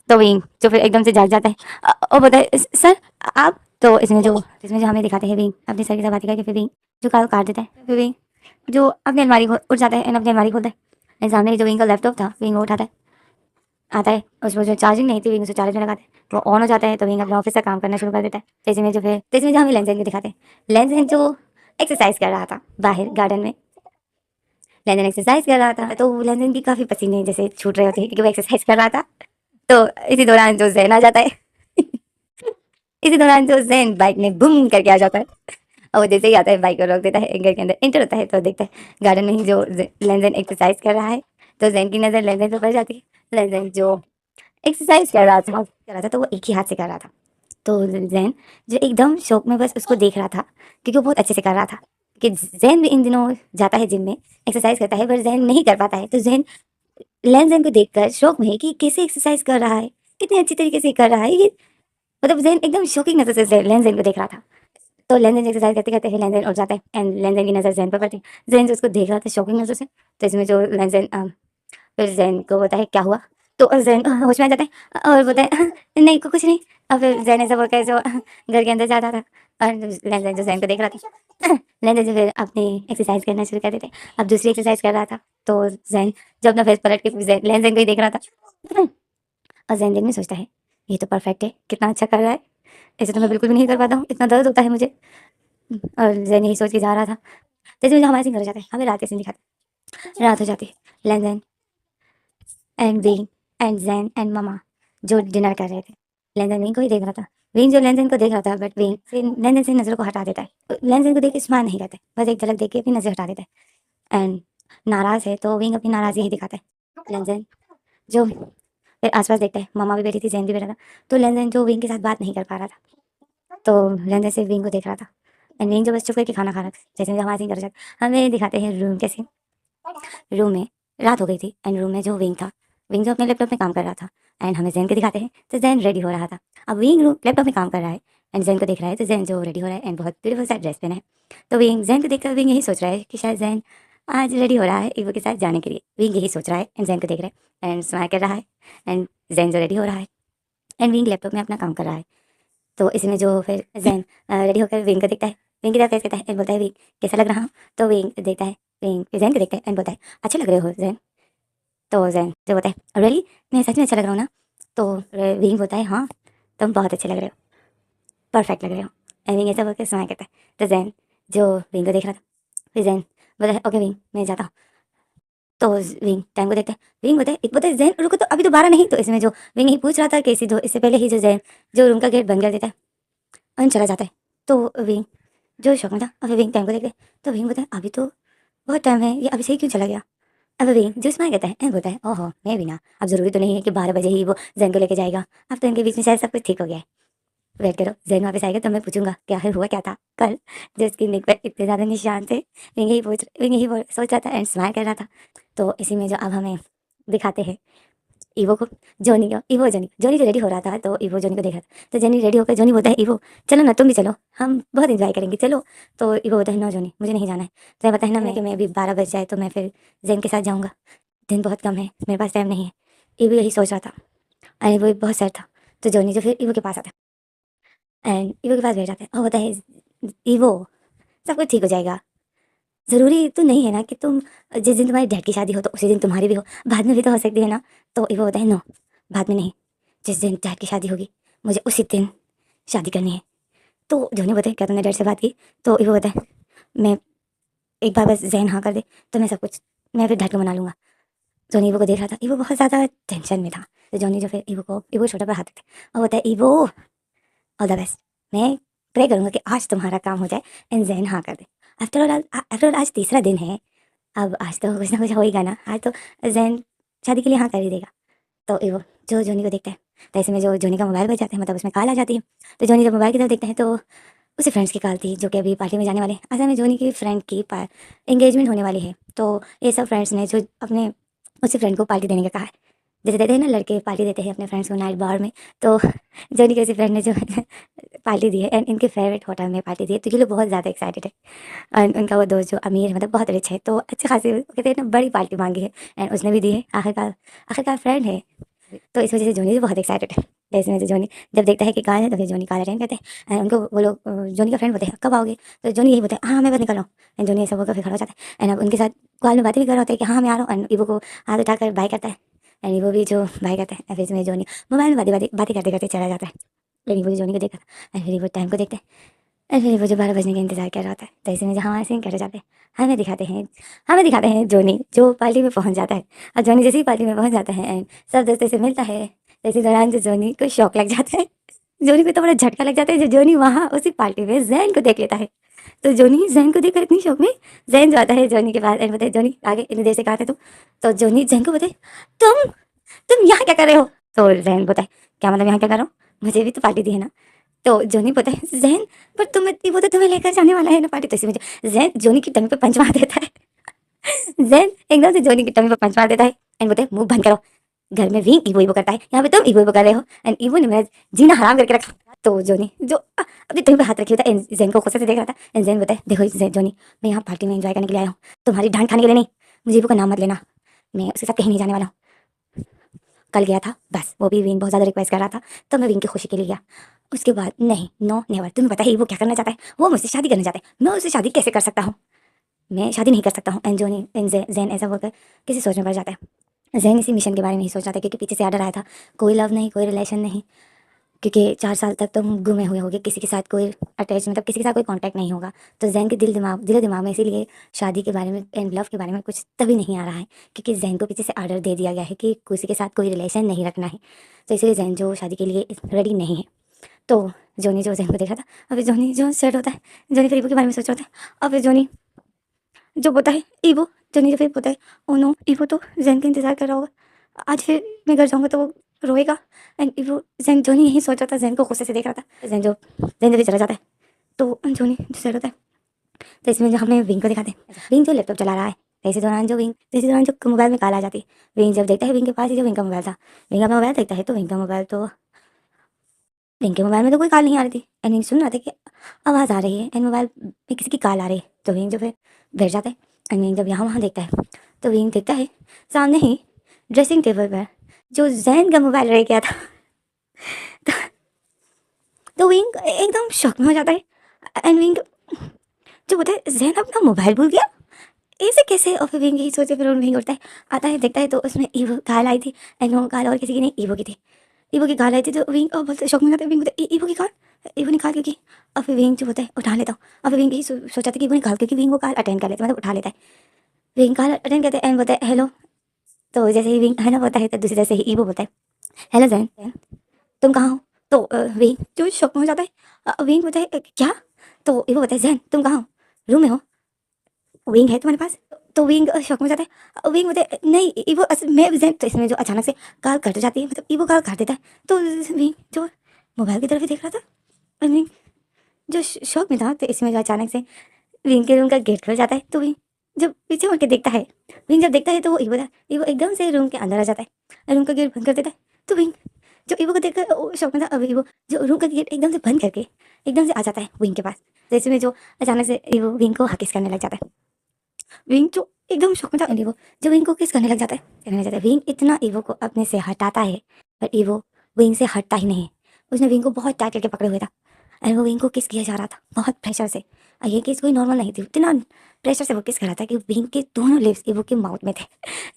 तो विंग जो फिर एकदम से जाग जाता है और बताए सर आप। तो इसमें जो हमें दिखाते हैं विंग अपने सर के साथ बात करके फिर विंग जो कॉल काट देता है। फिर विंग जो अपनी अलमारी उठ जाता है एंड अपनी अलमारी खोलता है एंड सामने ही जो विंग का लैपटॉप था, विंग वो उठाता है, आता है, उसमें जो चार्जिंग नहीं थी, विंग उसे चार्ज में लगाता है, वो ऑन हो जाता है, तो विंग अपने ऑफिस का काम करना शुरू कर देता है। तेजी में जो हमें लेंजेन को दिखाते हैं, लेंजेन जो एक्सरसाइज कर रहा था बाहर गार्डन में, लेंजेन एक्सरसाइज कर रहा था, तो लेंजेन की काफ़ी पसीने जैसे छूट रहे होते हैं क्योंकि वो एक्सरसाइज कर रहा था। तो इसी दौरान जो जैन आ जाता है इसी दौरान जो जैन बाइक में बूम करके आ जाता है, और वो जैसे ही आता है बाइक को रोक देता है, घर के अंदर एंटर होता है, तो देखता है गार्डन में ही जो लेंजेन एक्सरसाइज कर रहा है। तो जैन की नज़र लेंजेन पर पड़ जाती है। लेंजेन जो एक्सरसाइज कर रहा था तो वो एक ही हाथ से कर रहा था। तो जैन जो एकदम शौक में बस उसको देख रहा था क्योंकि वो बहुत अच्छे से कर रहा था, कि जैन भी इन दिनों जाता है जिम में, एक्सरसाइज करता है, पर जैन नहीं कर पाता है। तो जैन लेन को देखकर शौक में है कि कैसे एक्सरसाइज कर रहा है, कितने अच्छी तरीके से कर रहा है ये, मतलब जैन एकदम शौकिंग नजर से लेन को देख रहा था। तो लेन एक्सरसाइज करते करते ही लेन उठ जाता है एंड लेन की नज़र जैन पर पड़ती है। जैन जो उसको देख रहा था शौकिंग नजर से, तो इसमें जो लेन फिर जैन को बोलता है क्या हुआ, तो जैन होश में आ जाता है और बोलता है नहीं कुछ नहीं। और फिर जैन ऐसा बोलकर जो घर के अंदर जाता था, और लेन जो जैन को देख रहा था, लेन जो फिर अपनी एक्सरसाइज करना शुरू कर देते। अब दूसरी एक्सरसाइज कर रहा था, तो जैन जो अपना फेस पलट के लेन को ही देख रहा था, और जैन में सोचता है ये तो परफेक्ट है, कितना अच्छा कर रहा है, ऐसे तो मैं बिल्कुल भी नहीं कर पाता हूँ, इतना दर्द होता है मुझे। और जैन यही सोच के जा रहा था। जैसे मुझे हमारे सीन घर जाते हैं, हमें रात के सीन दिखाते हैं। रात हो जाती है, Len and Wing and Jane and mama जो डिनर कर रहे थे। लेनदेन विंग को ही देख रहा था, विंग जो लेनदेन को देख रहा था, बट विंग से लेनदेन से नज़रों को हटा देता है। लेनदेन को देख के स्माइल नहीं करता है, बस एक झलक देख के अपनी नज़र हटा देता है। एंड नाराज़ है तो विंग अपनी नाराज़गी ही दिखाता है। लेनदेन जो फिर आसपास देखता है, ममा भी बैठी थी, जैन भी बैठा था, तो लेनदेन जो विंग के साथ बात नहीं कर पा रहा था, तो लेनदेन से विंग को देख रहा था। एंड विंग जो बस चुप करके खाना खा रहा था। जैसे हमारे सीन कर जाता, हमें दिखाते हैं रूम के सीन। रूम में रात हो गई थी एंड रूम में जो विंग था, विंग जो अपने लैपटॉप में काम कर रहा था, एंड हमें जैन को दिखाते हैं, तो जैन रेडी हो रहा था। अब विंग लैपटॉप में काम कर रहा है एंड जैन को देख रहा है, तो जैन जो रेडी हो रहा है एंड बहुत ब्यूटीफुल सा ड्रेस पहना है। तो विंग जैन को देखकर विंग यही सोच रहा है कि शायद जैन आज रेडी हो रहा है ईवो के साथ जाने के लिए। विंग यही सोच रहा है एंड जैन को देख रहा है एंड स्माइल कर रहा है। एंड जैन जो रेडी हो रहा है एंड विंग लैपटॉप में अपना काम कर रहा है। तो इसमें जो फिर जैन रेडी होकर विंग को देखता है, विंग की तरफ फेस करता है एंड बोलता है विंग कैसा लग रहा हूँ। तो विंग देखता है, विंग जैन को देखता है एंड बोलता है अच्छे लग रहे हो जैन। तो जैन जो बोलता है रियली मैं सच में अच्छा लग रहा हूँ ना। तो विंग बोलता है हाँ तुम बहुत अच्छे लग रहे हो, परफेक्ट लग रहे हो। एंड विंग ऐसा बोल के स्माइल करता है। तो जैन जो विंग को देख रहा था, फिर जैन बोलता है ओके विंग मैं जाता हूँ। तो विंग टाइम को देखता है, विंग बोलता है जैन रुको, तो अभी तो 12 नहीं। तो इसमें जो विंग ही पूछ रहा था कि इसी जो इससे पहले ही जो जैन जो रूम का गेट बंद कर देता है और चला जाता है। तो विंग जो शौक में था, अब विंग टाइम को देखते, तो विंग बोलता है अभी तो बहुत टाइम है, ये अभी से ही क्यों चला गया। अब विंग जो स्माइल कहता है एंड बोलता है ओहो मैं भी ना, अब ज़रूरी तो नहीं है कि 12 बजे ही वो जैन को लेके जाएगा, अब तो इनके बीच में शायद सब कुछ ठीक हो गया है। वेट करो, जैन वापस आएगा तो मैं पूछूंगा क्या है हुआ क्या था कल, जो इसकी निक पर इतने ज़्यादा निशान थे। विंग यही सोच रहा था एंड स्माइल कर रहा था। तो इसी में जो अब हमें दिखाते हैं ईवो को, जोनी जो रेडी हो रहा था, तो ईवो जोनी को देख रहा था। तो जोनी रेडी होकर जोनी बोलता है ईवो चलो ना तुम भी चलो, हम बहुत इंजॉय करेंगे चलो। तो ईवो बोलता है नो जोनी मुझे नहीं जाना है। तो मैं बताया ना मैं कि मैं अभी 12 बज जाए तो मैं फिर जैन के साथ जाऊँगा, दिन बहुत कम है, मेरे पास टाइम नहीं है। ईवो यही सोच रहा था एंड ईवो बहुत सैड था। तो जोनी जो फिर ईवो के पास आता है एंड ईवो के पास बैठ जाता है और होता है ईवो सब कुछ ठीक हो जाएगा, ज़रूरी तो नहीं है ना कि तुम जिस दिन तुम्हारी डैड की शादी हो तो उसी दिन तुम्हारी भी हो, बाद में भी तो हो सकती है ना। तो ईवो होता है नो बाद में नहीं, जिस दिन डैड की शादी होगी मुझे उसी दिन शादी करनी है। तो जोनी बोलते हैं क्या तुमने डैड से बात की। तो ईवो बोलता है मैं एक बार बस जैन हाँ कर दे तो मैं सब कुछ मैं फिर डैड को मना लूँगा। जोनी ईवो को देख रहा था, ईवो बहुत ज़्यादा टेंशन में था। तो जोनी जो फिर ईवो छोटा पर हाथ रखते और बोलता है ईवो ऑल द बेस्ट, मैं प्रे करूँगा कि आज तुम्हारा काम हो जाए एंड जैन हाँ कर दे। आफ्टर ऑल आज तीसरा दिन है, अब आज तो कुछ ना कुछ होएगा ना, आज तो जैन शादी के लिए हाँ कर ही देगा। तो वो जो जोनी को देखता है, तो ऐसे में जो जोनी का मोबाइल बज जाता है, मतलब उसमें कॉल आ जाती है। तो जोनी जब मोबाइल की तरफ देखता है तो उसे फ्रेंड्स की कॉल थी जो कि अभी पार्टी में जाने वाले हैं। असल में जोनी की फ्रेंड की एंगेजमेंट होने वाली है, तो ये सब फ्रेंड्स ने जो अपने उसी फ्रेंड को पार्टी देने का कहा है। जैसे देते हैं ना लड़के पार्टी देते हैं अपने फ्रेंड्स को नाइट बार में, तो जोनी के उसी फ्रेंड ने जो पार्टी दी है एंड इनके फेवरेट होटल में पार्टी दी है। तो ये लोग बहुत ज़्यादा एक्साइटेड है एंड उनका वो दोस्त जो अमीर है, मतलब बहुत रिच है, तो अच्छे खासी कहते हैं ना बड़ी पार्टी मांगी है एंड उसने भी दी है। आखिरकार आखिरकार फ्रेंड है, तो इस वजह से जोनी भी बहुत एक्साइटेड है। ऐसे में तो जोनी जब देखता है कि कहाँ है तो फिर जोनी कॉल अटेंड करते हैं। उनको वो लोग जोनी का फ्रेंड बोलते हैं कब आओगे, तो जोनी यही बोलते हैं हाँ मैं बस निकल रहा हूँ। एंड जोनी ऐसा बोलकर फिर खड़ा हो जाता है। एंड अब उनके साथ कॉल में बातें भी कर रहा होता है कि हाँ मैं आ रहा हूँ। एंड ईवो को हाथ उठाकर बाय करता है। एंड ईवो भी जो बाय करता है, फिर इसमें जोनी मोबाइल में बातें करते करते चला जाता है। लेकिन ईवो जोनी को देखा था। एंड फिर ईवो टाइम को देखते हैं। एंड फिर ईवो जो 12 बजने का इंतजार कर रहा होता है। तो ऐसे में जो हमारे सीन करे जाते हैं, हमें दिखाते हैं जोनी जो पार्टी में पहुंच जाता है। और जोनी जैसे ही पार्टी में पहुंच जाता है एंड सब दोस्तों से मिलता है, तो इसी दौरान जो जोनी को शौक लग जाता है। जोनी को तो बड़ा झटका लग जाता है जब जोनी वहाँ उसी पार्टी में जैन को देख लेता है। तो जोनी जैन को देखकर इतनी शौक में जैन जो आता है जोनी के पास एंड बताए जोनी आगे इतनी देर से कहा था तुम। तो जोनी जैन को बताए तुम तुम यहाँ क्या कर रहे हो। तो जैन बताए क्या मतलब यहाँ क्या कर रहा हूँ, मुझे भी तो पार्टी दी है ना। तो जोनी बताए जैन पर वो तो तुम्हें लेकर जाने वाला है ना पार्टी। तो इसी में जैन जोनी की टंग पे पंच मार देता है। जैन एकदम से जोनी की टंग पे पंच मार देता है एंड बोलते मुंह बंद करो, घर में भी ईवो ईवो करता है, यहाँ पे तुम ईवो ईवो कर रहे हो एंड ईवो ने मेरा जीना हराम करके रखा। तो जोनी जो अपनी टंग पे हाथ रखे हुआ था एंड जैन को गुस्से से देख रहा था। एंड जैन बताए देखो जोनी मैं यहाँ पार्टी में एंजॉय करने के लिए आया हूँ, तुम्हारी डांट खाने के लिए नहीं। मुझे ईवो का नाम मत लेना, मैं उसके साथ कहीं नहीं जाने वाला हूँ। कल गया था बस, वो भी विंग बहुत ज़्यादा रिक्वेस्ट कर रहा था तो मैं विंग की खुशी के लिए गया। उसके बाद नहीं, नो नेवर। तुम्हें पता है वो क्या करना चाहता है, वो मुझसे शादी करना चाहता है। मैं उससे शादी कैसे कर सकता हूँ, मैं शादी नहीं कर सकता हूँ। एंड जोनी एंड जैन ऐसा बोलकर किसी सोच में पड़ जाता है। जैन इसी मिशन के बारे में ही सोच रहा था क्योंकि पीछे से आर्डर आया था, कोई लव नहीं कोई रिलेशन नहीं, क्योंकि 4 साल तक तुम गुमे हुए होगे, किसी के साथ कोई अटैच मतलब किसी के साथ कोई कांटेक्ट नहीं होगा। तो जैन के दिल दिमाग में इसीलिए शादी के बारे में एंड लव के बारे में कुछ तभी नहीं आ रहा है क्योंकि जैन को पीछे से आर्डर दे दिया गया है कि किसी के साथ कोई रिलेशन नहीं रखना है। तो इसलिए जैन जो शादी के लिए रेडी नहीं है। तो जोनी जो जैन को देखा था, अब जोनी जो सेट होता है, जोनी फिर ईवो के बारे में सोच रहा होता है। अब फिर जोनी जो बोलता है ईवो, जोनी जो फिर बोलता है ओ नो ईवो तो जैन का इंतजार कर रहा होगा, आज फिर मैं घर जाऊंगा तो वो रोएगा। एंड ईवो जैन जोनी यही सोच रहा था, जैन को गुस्से से देख रहा था। जैन भी चला जाता है। तो जोनी जो सेट होता है, तो इसमें जो हमें विंग को दिखाते हैं, विंग जो लैपटॉप चला रहा है। इसी दौरान जो मोबाइल में कॉल आ जाती है, विंग जब देखता है विंग के पास ही जो विंग का मोबाइल था, विंग का मोबाइल देखता है तो विंग के मोबाइल में तो कोई कॉल नहीं आ रही थी। एंड विंग सुन रहा था कि आवाज़ आ रही है एंड मोबाइल में किसी की कॉल आ रही है। तो विंग जो फिर बैठ जाता है। एंड विंग जब यहाँ वहाँ देखता है तो विंग देखता है सामने ही ड्रेसिंग टेबल पर जो जैन का मोबाइल रह गया था। तो विंग एकदम शॉक में हो जाता है। एंड विंग जो बोलता है जैन अपना मोबाइल भूल गया, ऐसे कैसे। और फिर विंग यही सोचे, फिर विंग उठता है, आता है देखता है तो उसमें ईवो कॉल आई थी। एंड वो कॉल और किसी की नहीं ईवो की थी। ईवो की कॉल आई थी तो विंग और बोलते शौक में जाता है। विंग बोलता है ईवो की कॉल, ईवो ने कॉल क्योंकि। और फिर विंग जो होता है उठा लेता हूँ। और फिर विंग यही सोचा था कि ईवो ने कॉल क्योंकि विंग वो कॉल अटेंड कर लेता है, मतलब उठा लेता है। विंग कॉल अटेंड करते हैं एंड बोलता है हेलो। तो जैसे ही विंग हेलो बोलता है तो दूसरी तरफ से ही ईवो बोलता है हेलो जैन तुम कहाँ हो। तो विंग जो शौक में हो जाता है। विंग बोलता है क्या। तो ईवो बोलता है जैन तुम कहाँ हो, रूम में हो, विंग है तुम्हारे पास। तो विंग शॉक में जाता है। विंग बोलते नहीं ईवो मैं जैन। तो इसमें जो अचानक से कॉल कट जाती है, मतलब ईवो कॉल काट देता है। तो विंग जो मोबाइल की तरफ ही देख रहा था और विंग जो शॉक में था, तो इसमें जो अचानक से विंग के रूम का गेट खुल जाता है। तो विंग जब पीछे मुड़ के देखता है, विंग जब देखता है तो वो ईवो था। ईवो एकदम से रूम के अंदर आ जाता है, रूम का गेट बंद कर देता है। तो विंग जो ईवो को देखकर शॉक में था, अब ईवो जो रूम का गेट एकदम से बंद करके एकदम से आ जाता है विंग के पास। तो इसमें जो अचानक से ईवो विंग को हकिस करने लग जाता है। विंग जो एकदम शौक में था, ईवो जब विंग को किस करने लग जाता है, विंग इतना ईवो को अपने से हटाता है पर ईवो विंग से हटता ही नहीं है। उसने विंग को बहुत टाइट करके पकड़े हुए था और वो विंग को किस किया जा रहा था बहुत प्रेशर से। और ये किस कोई नॉर्मल नहीं थी, इतना प्रेशर से वो किस कर रहा था कि विंग के दोनों लिप्स ईवो के माउथ में थे।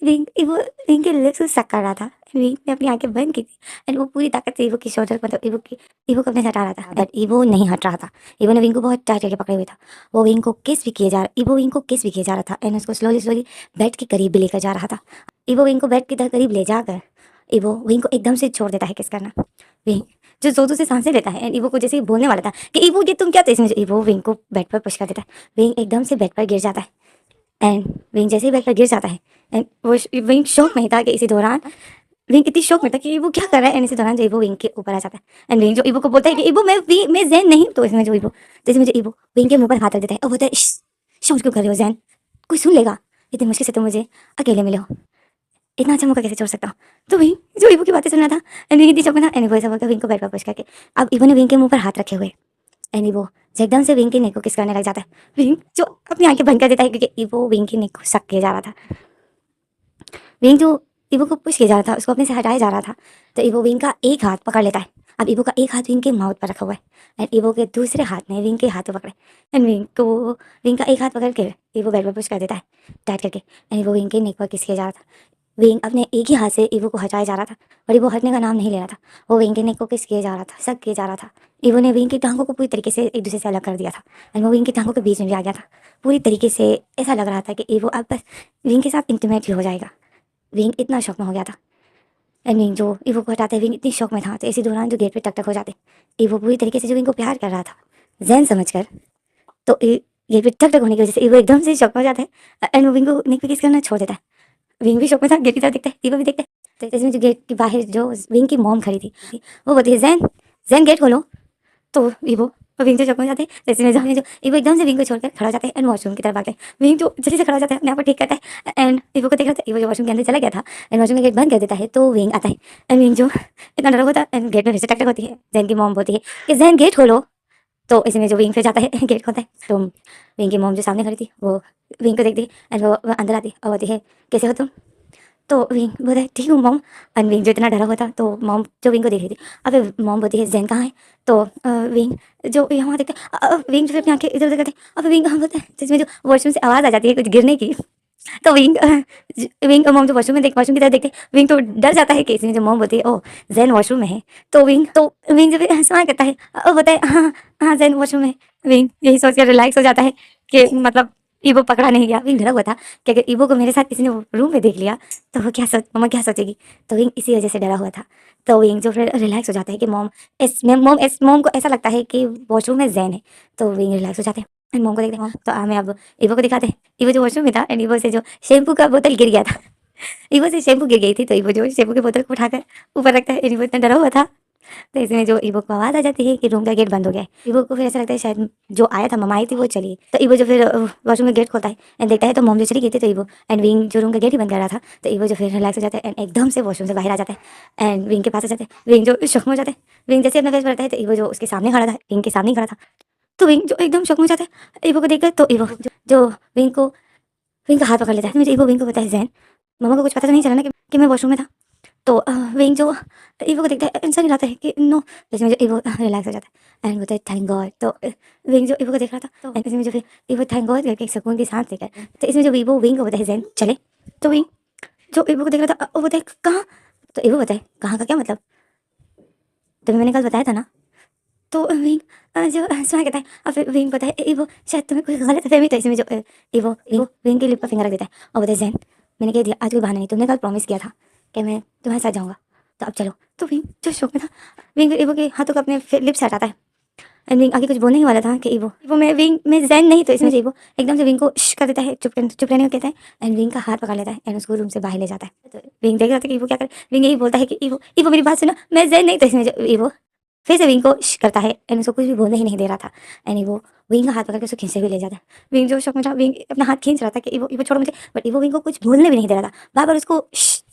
विंग के लिप्स को सक कर रहा था। विंग ने अपनी आंखें बंद की थी एंड वो पूरी ताकत से ईवो की शोल्डर मतलब ईवो को अपने से हटा रहा था, बट ईवो नहीं हट रहा था। ईवो ने विंग को बहुत टाइट करके पकड़े हुए था। वो विंग को किस भी किए जा रहा ईवो विंग को किस भी किया जा रहा था एंड उसको स्लोली स्लोली बेड के करीब भी लेकर जा रहा था। ईवो विंग को बेड के करीब ले जाकर ईवो विंग को एकदम से छोड़ देता है किस करना। विंग जो जोर से सांसें लेता है एंड ईवो को जैसे ही बोलने वाला था कि ईवो ये तुम क्या, तो इसमें ईवो विंग को बेड पर पुश कर देता है। विंग एकदम से बेड पर गिर जाता है एंड विंग जैसे ही बेड पर गिर जाता है एंड वो विंग शौक में था कि इसी दौरान विंग इतनी शौक में था कि वो क्या कर रहा है एंड इसी दौरान जो ईवो विंग के ऊपर आ जाता है एंड विंग जो ईवो को बोलता है कि ईवो मैं जैन नहीं। तो इसमें जो ईवो जैसे मुझे ईवो विंग के मुंह पर हाथ रख देता है और बोलता है शौक क्यों कर रहे हो जैन, कोई सुन लेगा, इतनी मुश्किल से तुम मुझे अकेले मिले हो, इतना अच्छा मौका कैसे छोड़ सकता हूँ। तो विंग जो ईवो की बातें सुन रहा था एंड विंग इतनी शौक में था एंड वो ऐसा बोलकर विंग को बेड पर पुश करके अब ईवो ने विंग के मुंह पर हाथ रखे हुए एंड ईवो एकदम से विंग के नेक को किस करने लग जाता है। विंग जो अपनी आंखें बंद कर देता है क्योंकि ईवो विंग के नेक को शक किया जा रहा था। विंग जो ईवो को पुश किया जा रहा था, उसको अपने से हटाया जा रहा था। तो ईवो विंग का एक हाथ पकड़ लेता है। अब ईवो का एक हाथ विंग के माउथ पर रखा हुआ है एंड ईवो के दूसरे हाथ में विंग के हाथ को पकड़े एंड विंग का एक हाथ पकड़ के ईवो बेड पर पुश कर देता है टाइट करके एंड ईवो विंग के नेक पर किस किया जा रहा था। विंग अपने एक ही हाथ से ईवो को हटाया जा रहा था और ईवो हटने का नाम नहीं ले रहा था। वो विंग के नेक को किस किया जा रहा था, सब किया जा रहा था। ईवो ने विंग की टांगों को पूरी तरीके से एक दूसरे से अलग कर दिया था एंड वो विंग की टांगों के बीच में भी आ गया था। पूरी तरीके से ऐसा लग रहा था कि ईवो अब बस विंग के साथ इंटीमेट ही हो जाएगा। विंग इतना शौक में हो गया था एंड विंग जो ईवो को हटाते विंग इतनी शौक में था। तो इसी दौरान जो गेट पे टक टक हो जाते, ईवो पूरी तरीके से जो विंग को प्यार कर रहा था जैन समझकर, तो गेट पे टक टक होने की वजह से ईवो एकदम से शौक में हो जाता है एंड वो विंग को नेक पे किस करना छोड़ देता है। विंग भी शौक में था, गेट की तरफ देखता है, ईवो भी देखता है। तो इसमें जो गेट के बाहर जो विंग की मॉम खड़ी थी वो बोलती है जैन, जैन गेट खोलो। तो ईवो और विंग जो शौक में हो जाते हैं। तो इसमें जो ईवो एकदम से विंग को छोड़कर खड़ा हो जाता है एंड वॉशरूम की तरफ भागता है। विंग जो जल्दी से खड़ा हो जाता है, अपने आप को ठीक करता है एंड ईवो को देख रहा था। ईवो जो वॉशरूम के अंदर चला गया था एंड वॉशरूम का गेट बंद कर देता है। तो विंग आता है एंड विंग जो इतना डरा हुआ था एंड गेट में फिर से टक टक होती है। जैन की मॉम बोलती है कि जैन गेट खोलो। तो इसमें जो विंग फिर जाता है गेट खोलता है। तो विंग की मॉम जो सामने खड़ी थी वो विंग को देखती है एंड वो अंदर आती है और बोलती है कैसे हो तुम। तो विंग बोलता है ठीक हूँ मॉम। एंड विंग जो इतना डरा हुआ था तो मॉम जो विंग को देख रही थी, अब मॉम बोलती है जैन कहाँ है। तो विंग जो यहाँ देखते हैं, विंग जो फिर अपनी आंखें इधर उधर करते हैं। अब विंग कहाँ बोलता है जिसमें जो वॉशरूम से आवाज़ आ जाती है कुछ गिरने की। तो विंग और मॉम जो वॉशरूम की तरफ देखते हैं, विंग तो डर जाता है कि इसमें जो मॉम बोलती है ओह जैन वॉशरूम में है। तो विंग जो स्माइल करता है और बोलता है हाँ हाँ जैन वॉशरूम में। विंग यही सोच कर रिलैक्स हो जाता है कि मतलब ईवो पकड़ा नहीं गया। विंग डरा हुआ था कि अगर ईवो को मेरे साथ किसी ने रूम में देख लिया तो वो मम्मा क्या सोचेगी। तो विंग इसी वजह से डरा हुआ था। तो विंग जो फिर रिलैक्स हो जाता है कि मॉम को ऐसा लगता है कि वॉशरूम में जैन है। तो विंग रिलैक्स हो जाते हैं एंड मॉम को देखते हैं। तो हमें अब ईवो को दिखाते हैं। ईवो जो वॉशरूम में था एंड ईवो से जो शैम्पू का बोतल गिर गया था। ईवो से शैम्पू गिर गई थी। तो ईवो जो शैम्पू की बोतल को उठाकर ऊपर रखता है। ईवो इतना डरा हुआ था। तो इसमें जो ईवो को आवाज़ आ जाती है कि रूम का गेट बंद हो गया है। ईवो को फिर ऐसा लगता है शायद जो आया था मम्मा आई थी वो चली गई। तो ईवो जो फिर वॉशरूम में गेट खोलता है एंड देखता है तो मॉम जो चली गई थी। तो ईवो एंड विंग जो रूम का गेट ही बंद कर रहा था। तो ईवो जो फिर रिलैक्स हो जाता है एंड एकदम से वॉशरूम से बाहर आ जाता है एंड विंग के पास आ जाता है। विंग जो शौक में हो जाता है। विंग जैसे अपना फेस बढ़ता है तो ईवो जो उसके सामने खड़ा था, विंग के सामने ही खड़ा था। तो विंग जो एकदम शौक में हो जाता है ईवो को देखकर। तो ईवो जो विंग का हाथ पकड़ लेता है। मुझे ईवो विंग को बताया जैन मम्मा को कुछ पता तो नहीं चला ना कि मैं वॉशरूम में था। तो विंग जो ईवो को देखता है आंसर नहीं लाता है कि नो। इसमें जो ईवो रिलैक्स हो जाता है एंड बोलता है थैंक गॉड। तो विंग जो ईवो को देख रहा था तो इसमें जो फिर ईवो थैंक गॉड करके एक सुकून की सांस लेकर, तो इसमें जो ईवो विंग को बताया जैन चले। तो विंग जो ईवो को देख रहा था वो बताए कहाँ। तो ईवो बताए कहाँ का क्या मतलब, तुम्हें मैंने कल बताया था ना। तो विंग जो सुना कहता है और फिर विंग बताए ईवो शायद तुम्हें कोई गलत फहमी। तो इसमें जो ईवो ईवो विंग के लिप पर फिंगर रख देता है और बताए जैन मैंने कह दिया आज कोई बहाना नहीं, तुमने कल प्रॉमिस किया था कि मैं तुम्हारे साथ जाऊंगा, तो अब चलो। तो विंग जो शौक में था विंग ईवो के हाथों को अपने लिप्स हटाता है एंड विंग आगे कुछ बोलने ही वाला था कि ईवो में विंग में जैन नहीं। तो इसमें ईवो एकदम से विंग को कर देता है, चुप रहने को कहता है एंड विंग का हाथ पकड़ लेता है एंड उसको रूम से बाहर ले जाता है। तो विंग देख रहा था कि ईवो क्या करे। विंग यही बोलता है कि ईवो ईवो मेरी बात सुनो मैं जैन नहीं। तो इसमें जो ईवो फिर से विंग को करता है एंड उसको कुछ भी बोलने ही नहीं दे रहा था एंड वो विंग का हाथ पकड़ के उसको खींचते हुए ले जाता है। विंग जो शौक में था विंग अपना हाथ खींच रहा था कि ईवो छोड़ो मुझे, बट ईवो विंग को कुछ बोलने भी नहीं दे रहा था, बार बार उसको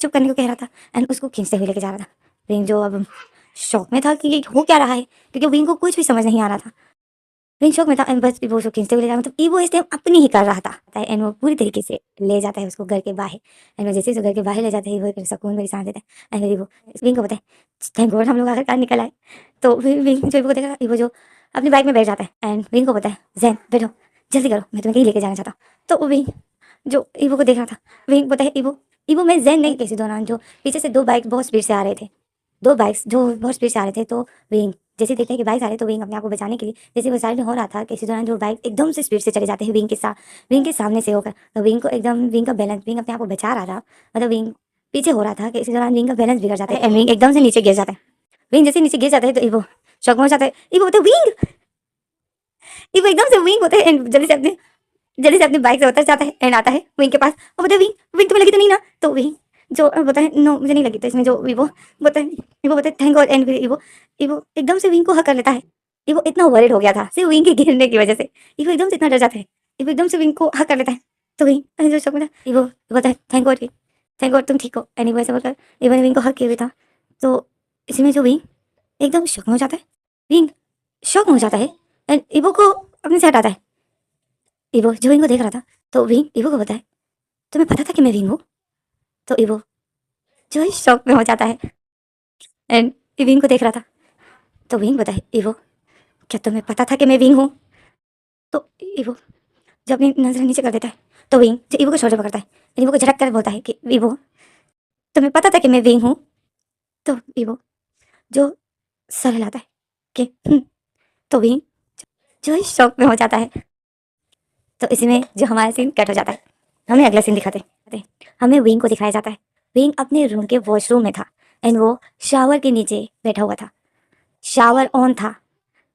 चुप करने को कह रहा था एंड उसको खींचते हुए लेके जा रहा था। विंग जो अब शौक में था कि ये हो क्या रहा है क्योंकि विंग को कुछ भी समझ नहीं आ रहा था। विंग शौक में था एंड बस ईवो उसको खींचते हुए ले जा, मतलब ईवो इस टाइम अपनी ही कर रहा था एंड वो पूरी तरीके से ले जाता है उसको घर के बाहर एंड वो जैसे ही घर के बाहर ले जाता है वो सुकून भरी सांस देता है एंड ईवो विंग को बताए थैंक गॉड हम लोग आखिरकार निकल आए। तो फिर विंग जो ईवो को देखा ईवो जो अपनी बाइक में बैठ जाता है एंड विंग को बताए जैन बैठो जल्दी करो मैं तुम्हें कहीं लेके जाना चाहता हूँ। तो विंग जो ईवो को देख रहा था विंग बताए ईवो ईवो में जैन नहीं किसी दौरान जो पीछे से दो बाइक बहुत स्पीड से आ रहे थे, दो बाइक्स जो बहुत स्पीड से आ रहे थे। तो विंग जैसे देखते हैं कि बाइक आ रहे हैं तो विंग अपने आप को बचाने के लिए जैसे वो साइड में हो रहा था कि इसी दौरान जो बाइक एकदम से स्पीड से चले जाते हैं विंग के सामने से होकर। तो विंग को एकदम विंग का बैलेंस विंग अपने आप को बचा रहा था, मतलब विंग पीछे हो रहा था कि इसी दौरान विंग का बैलेंस बिगड़ जाता है एंड विंग एकदम से नीचे गिर जाता है। विंग जैसे नीचे गिर जाता है तो ईवो शौक में हो जाता है। ईवो बोलते विंग ईवो एकदम से विंग होता है एंड जल्दी से अपनी बाइक से उतर जाता है एंड आता है विंग के पास और बोलता है विंग विंग तुम्हें लगी तो नहीं ना। तो विंग जो बोलता है नो मुझे नहीं लगी। तो इसमें जो ईवो बोलता है थैंक गॉड एंड फिर ईवो ईवो एकदम से विंग को हक कर लेता है। ईवो इतना वरिड हो गया था सिर्फ विंग के गिरने की वजह से, ईवो एकदम से इतना डर जाता है। ईवो एकदम से विंग को हक कर लेता है। तो विंग जो शौक में था ईवो बोलता है थैंक गॉड तुम ठीक हो एंड ईवो ऐसे बोलकर ईवो ने विंग को हक किया हुआ था। तो इसमें जो विंग एकदम शौक में हो जाता है, विंग शौक में हो जाता है एंड ईवो को अपने से हटाता है। ईवो जो विंग को देख रहा था तो विंग ईवो को बताए तुम्हें पता था कि मैं विंग हूँ। तो ईवो जो इस शौक में हो जाता है एंड विंग को देख रहा था। तो विंग बताए, इवो क्या तुम्हें पता था कि मैं विंग हूँ? तो इवो जब अपनी नजर नीचे कर देता है तो विंग जो इवो को शोल्डर पकड़ता है, इवो को झटक कर बोलता है कि इवो तुम्हें पता था कि मैं विंग हूँ? तो इवो जो सर हिलाता है कि तो विंग जो इस शौक में हो जाता है। तो इसी में जो हमारा सीन कट हो जाता है, हमें अगला सीन दिखाते हैं। हमें विंग को दिखाया जाता है। विंग अपने रूम के वॉशरूम में था एंड वो शावर के नीचे बैठा हुआ था। शावर ऑन था,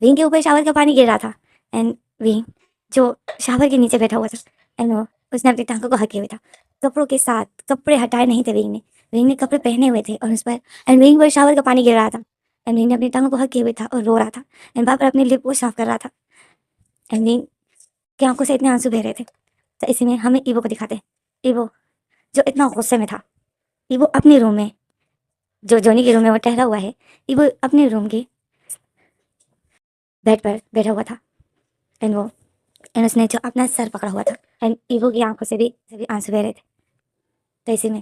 विंग के ऊपर शावर का पानी गिर रहा था एंड विंग जो शावर के नीचे बैठा हुआ था एंड वो उसने अपनी टांगों को हक किए हुए था कपड़ों के साथ। कपड़े हटाए नहीं थे विंग ने कपड़े पहने हुए थे और उस पर एंड विंग पर शावर का पानी गिर रहा था एंड विंग ने अपनी टांगों को हक किए हुए था और रो रहा था एंड बार बार अपने लिप को साफ कर रहा था एंड विंग की आंखों से इतने आंसू बह रहे थे। तो इसी में हमें ईवो को दिखाते हैं। ईवो जो इतना गुस्से में था, ईवो अपने रूम में जो जोनी के रूम में वो ठहरा हुआ है, ईवो अपने रूम के बेड पर बैठा हुआ था एंड वो एंड उसने जो अपना सर पकड़ा हुआ था एंड ईवो की आंखों से भी आंसू बह रहे थे। तो इसी में